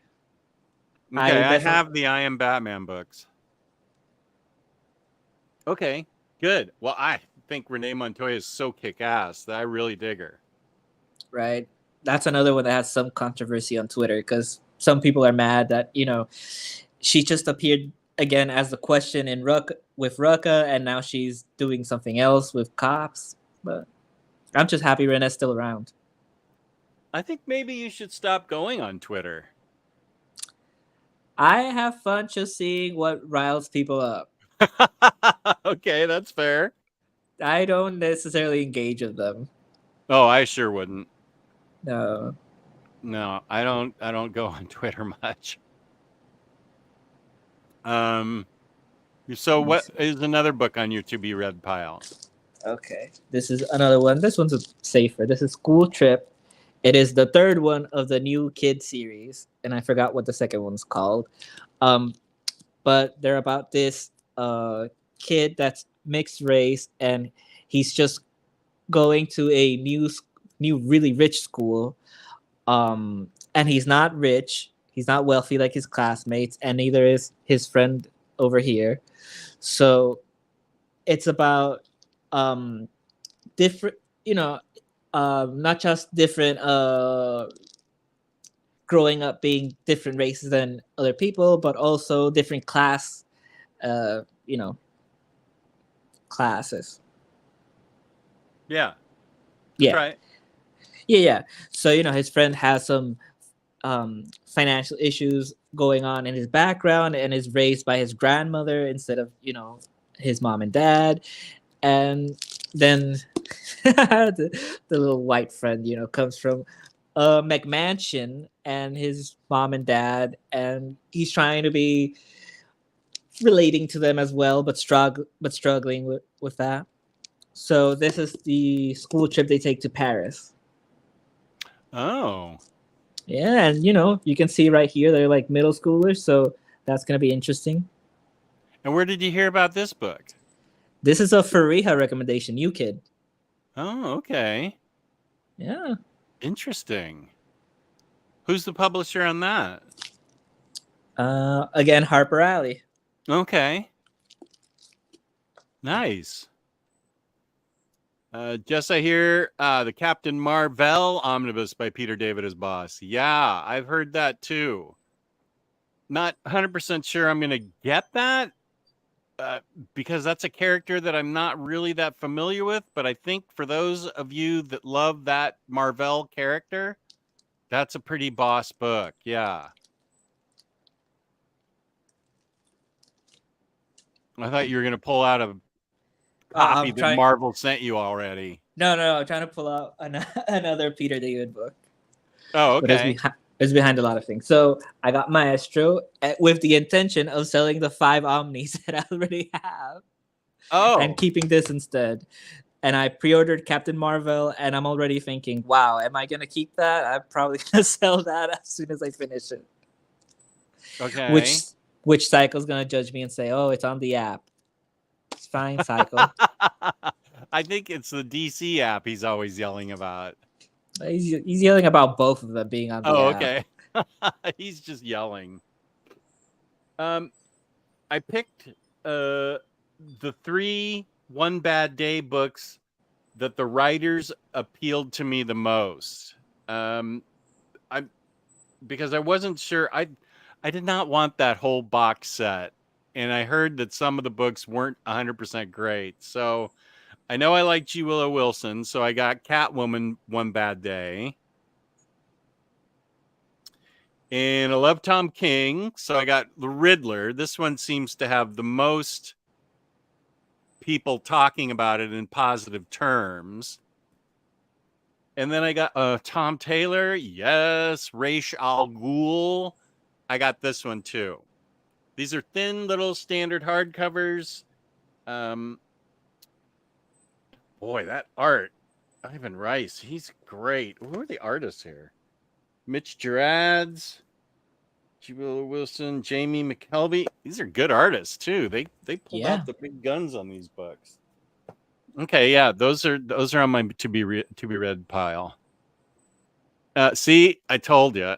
okay, I have the I Am Batman books. Okay, good. Well, I think Renee Montoya is so kick-ass that I really dig her. Right. That's another one that has some controversy on Twitter because some people are mad that, she just appeared again as the Question in with Rucka, and now she's doing something else with cops. But I'm just happy Renee's still around. I think maybe you should stop going on Twitter. I have fun just seeing what riles people up. Okay, that's fair. I don't necessarily engage with them. Oh, I sure wouldn't. No, I don't go on Twitter much. So what is another book on your to be read pile? Okay, this is another one. This one's safer. This is School Trip. It is the third one of the new kid series, and I forgot what the second one's called. But they're about this kid that's mixed race, and he's just going to a new really rich school. And he's not rich. He's not wealthy like his classmates, and neither is his friend over here. So it's about different, not just different growing up being different races than other people, but also different classes. Yeah. Yeah. Right. Yeah. So, his friend has some financial issues going on in his background and is raised by his grandmother instead of, his mom and dad. And then the little white friend, comes from a McMansion and his mom and dad, and he's trying to be relating to them as well, but struggling with that. So this is the school trip they take to Paris. Oh. Yeah, and you can see right here they're like middle schoolers, so that's gonna be interesting. And where did you hear about this book? This is a Fariha recommendation, You Kid. Oh, okay. Yeah. Interesting. Who's the publisher on that? Again, Harper Alley. Okay. Nice. Jess, I hear the Captain Marvel omnibus by Peter David as boss. Yeah, I've heard that too. Not 100% sure I'm going to get that. because that's a character that I'm not really that familiar with. But I think for those of you that love that Marvel character, that's a pretty boss book. Yeah. I thought you were going to pull out a copy I'm that trying. Marvel sent you already. No. I'm trying to pull out another Peter David book. Oh, But okay. it's behind a lot of things. So I got Maestro with the intention of selling the 5 Omnis that I already have and Oh, keeping this instead. And I pre-ordered Captain Marvel, and I'm already thinking, wow, am I gonna keep that? I'm probably gonna sell that as soon as I finish it. okay. Which Cycle's gonna judge me and say, oh, it's on the app. It's fine, Cycle. I think it's the DC app he's always yelling about. He's yelling about both of them being on the Oh, app. okay. He's just yelling. I picked the 3 One Bad Day books that the writers appealed to me the most. Because I wasn't sure. I did not want that whole box set, and I heard that some of the books weren't 100% great. So I know I like G. Willow Wilson, so I got Catwoman One Bad Day. And I love Tom King, so I got The Riddler. This one seems to have the most people talking about it in positive terms. And then I got Tom Taylor. Yes. Ra's al Ghul. I got this one too. These are thin little standard hardcovers. Boy, that art. Ivan Rice. He's great. Who are the artists here? Mitch Gerads, G. Willow Wilson, Jamie McKelvey. These are good artists too. They pulled out the big guns on these books. Okay, yeah, those are on my to be read pile. See, I told you.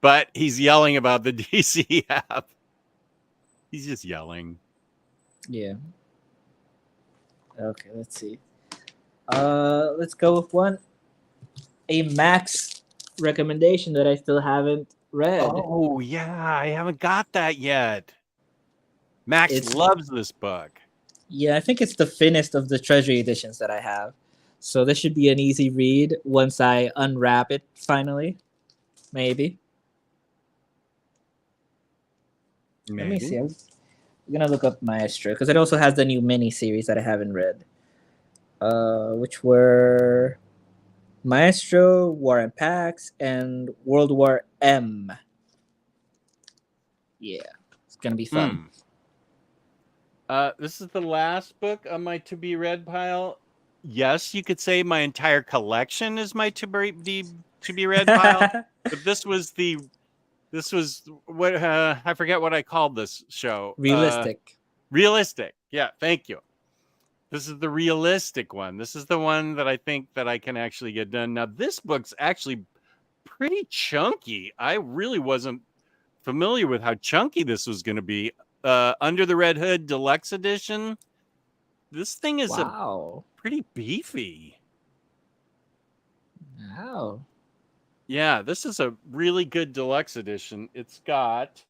But he's yelling about the DC app. He's just yelling. Yeah. Okay, let's see. Let's go with a Max recommendation that I still haven't read. Oh yeah, I haven't got that yet. Max loves this book. Yeah, I think it's the thinnest of the Treasury editions that I have. So this should be an easy read once I unwrap it finally. Maybe. Let me see. I'm gonna look up Maestro because it also has the new mini series that I haven't read. Which were Maestro, War and Pax, and World War M. Yeah, it's gonna be fun. This is the last book on my to be read pile. Yes, you could say my entire collection is my to be read pile. But this was what I forget what I called this show. Realistic. Yeah, thank you. This is the realistic one. This is the one that I think that I can actually get done. Now, this book's actually pretty chunky. I really wasn't familiar with how chunky this was going to be. Under the Red Hood Deluxe Edition. This thing is pretty beefy. Wow. Yeah, this is a really good deluxe edition. It's got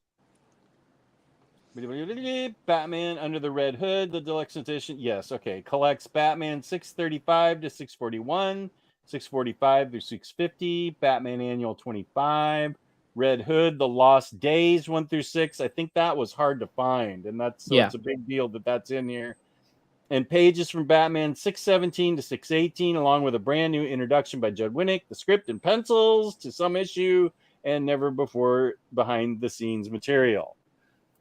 Batman Under the Red Hood, the deluxe edition. Yes, okay. Collects Batman 635 to 641, 645 through 650, Batman Annual 25, Red Hood, The Lost Days 1 through 6. I think that was hard to find, and it's a big deal that that's in here. And pages from Batman 617 to 618, along with a brand new introduction by Judd Winnick, the script and pencils to some issue, and never before behind the scenes material.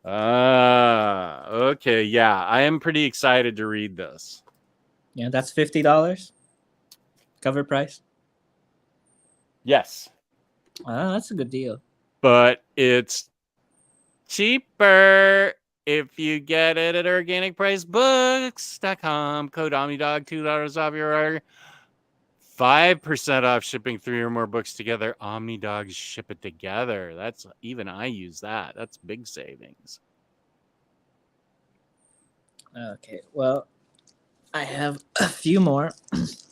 Okay, yeah, I am pretty excited to read this. Yeah, that's $50 cover price. Yes. That's a good deal. But it's cheaper if you get it at organicpricebooks.com. Code OmniDog, $2 off your order. 5% off shipping 3 or more books together. OmniDog ship it together. That's even I use that. That's big savings. Okay, well, I have a few more.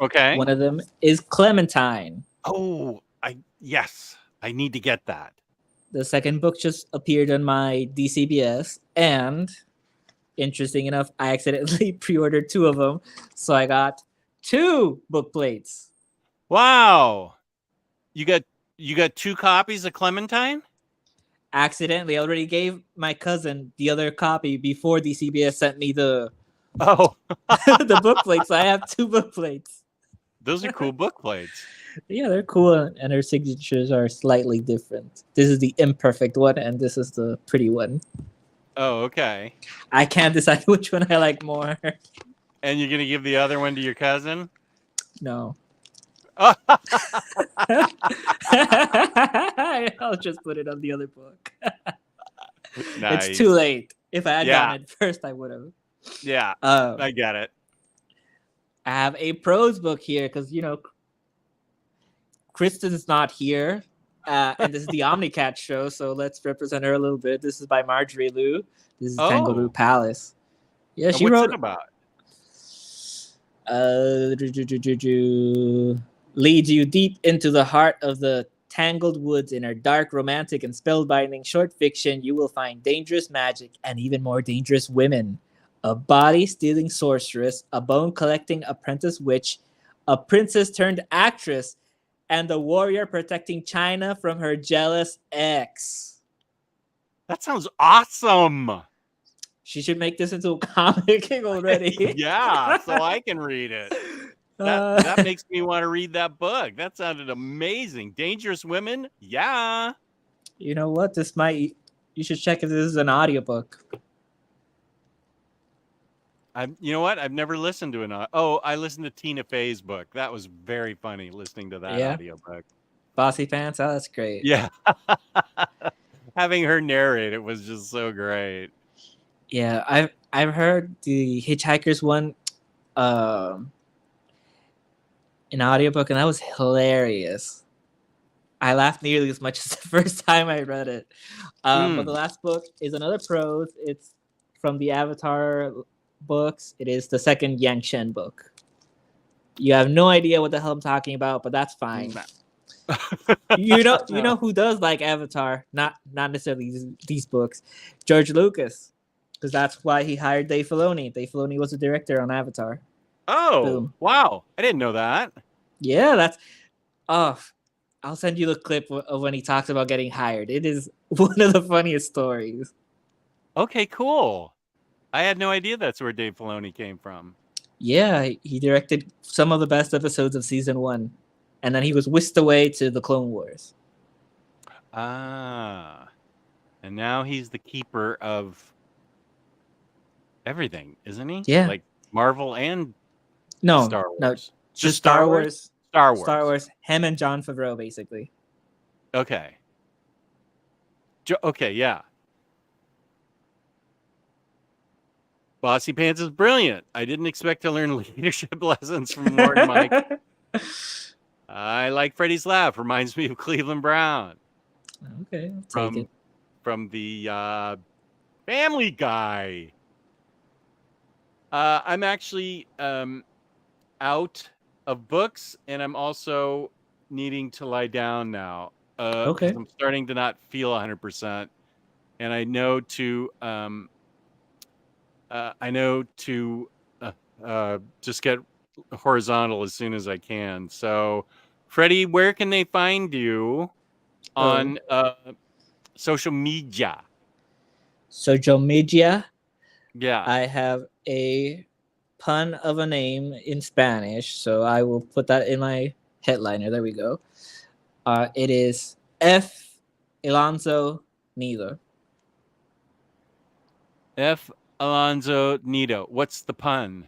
Okay. One of them is Clementine. Oh, yes. I need to get that. The second book just appeared on my DCBS, and interesting enough, I accidentally pre-ordered 2 of them, so I got 2 book plates. Wow. You got 2 copies of Clementine? Accidentally, I already gave my cousin the other copy before DCBS sent me the Oh, the book plates. So I have 2 book plates. those are cool book plates. Yeah, they're cool, and their signatures are slightly different. This is the imperfect one, and this is the pretty one. Oh, okay. I can't decide which one I like more. And you're gonna give the other one to your cousin? No. Oh, I'll just put it on the other book. nice. It's too late. If I had Yeah. gotten it first, I would have. Yeah, I I get it. have a prose book here because, Kristen's not here. And this is the OmniCat show, so let's represent her a little bit. This is by Marjorie Liu. This is Kangaroo Palace. Yeah, And she what's wrote it about? leads you deep into the heart of the tangled woods. In her dark, romantic, and spellbinding short fiction, you will find dangerous magic and even more dangerous women. A body-stealing sorceress, a bone-collecting apprentice witch, a princess turned actress, and a warrior protecting China from her jealous ex. That sounds awesome. She should make this into a comic already. Yeah, so I can read it. That makes me want to read that book. That sounded amazing. Dangerous Women? Yeah. You know what? You should check if this is an audiobook. You know what? I've never listened to I listened to Tina Fey's book. That was very funny listening to that audiobook. Bossy Pants? Oh, that's great. Yeah. Having her narrate it was just so great. Yeah, I've heard the Hitchhiker's one in audiobook, and that was hilarious. I laughed nearly as much as the first time I read it. But the last book is another prose. It's from the Avatar books. It is the second Yang Shen book. You have no idea what the hell I'm talking about, but that's fine. You know who does like Avatar? Not necessarily these books. George Lucas, because that's why he hired Dave Filoni. Dave Filoni was the director on Avatar. Oh, Boom. Wow! I didn't know that. Yeah, that's. Oh, I'll send you the clip of when he talks about getting hired. It is one of the funniest stories. Okay, cool. I had no idea that's where Dave Filoni came from. Yeah, he directed some of the best episodes of season 1, and then he was whisked away to the Clone Wars. Ah, and now he's the keeper of everything, isn't he? Yeah. Like Marvel and No, Star Wars. no, Just just Star Wars. Star Wars. Star Wars. Him and Jon Favreau, basically. Okay. Okay, yeah. Bossy Pants is brilliant. I didn't expect to learn leadership lessons from Morton Mike. I like Freddie's laugh. Reminds me of Cleveland Brown. Okay, I'll take it. From the Family Guy. I'm actually out of books, and I'm also needing to lie down now. Okay. I'm starting to not feel 100%, and I know to just get horizontal as soon as I can. So, Freddie, where can they find you on social media? Social media. Yeah. I have a pun of a name in Spanish, so I will put that in my headliner. There we go. It is F. Alonso Nido. F. Alonso Nido. What's the pun?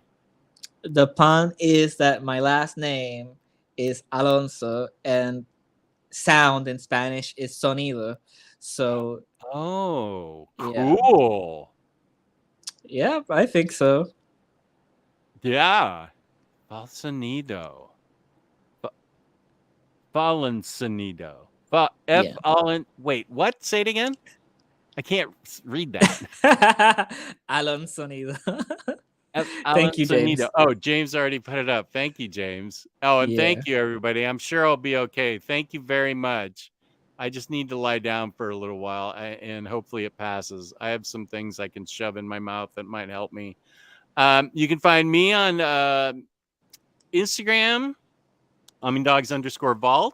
The pun is that my last name is Alonso, and sound in Spanish is sonido. So. Oh, Yeah. cool. Yeah, I think so. Yeah. Falsonido. Falensonido. Wait, what? Say it again? I can't read that. Alonsonido. Thank you, James. Oh, James already put it up. Thank you, James. Oh, and Yeah. thank you, everybody. I'm sure I'll be okay. Thank you very much. I just need to lie down for a little while, and hopefully it passes. I have some things I can shove in my mouth that might help me. You can find me on Instagram, OmniDogs_vault.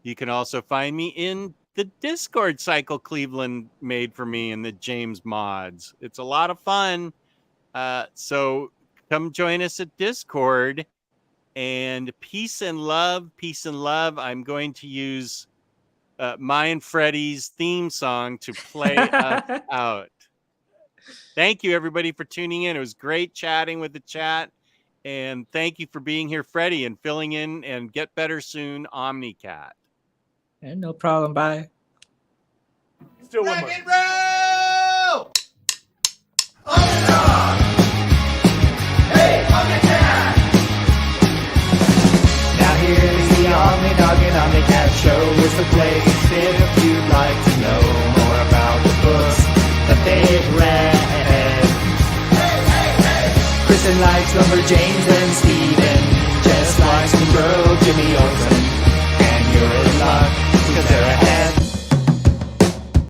You can also find me in the Discord cycle Cleveland made for me in the James mods. It's a lot of fun. So come join us at Discord. And peace and love, peace and love. I'm going to use my and Freddie's theme song to play us out. Thank you, everybody, for tuning in. It was great chatting with the chat. And thank you for being here, Freddie, and filling in, and get better soon, OmniCat. And no problem. Bye. Still one Rock more. and roll! OmniDog! Hey, OmniCat! Now here's the OmniDog and OmniCat show. It's the place if you'd like to know more about the books that they've read. Kristen likes Lumberjanes and Steven just likes to grow Jimmy Olsen. And you're in luck because they're ahead.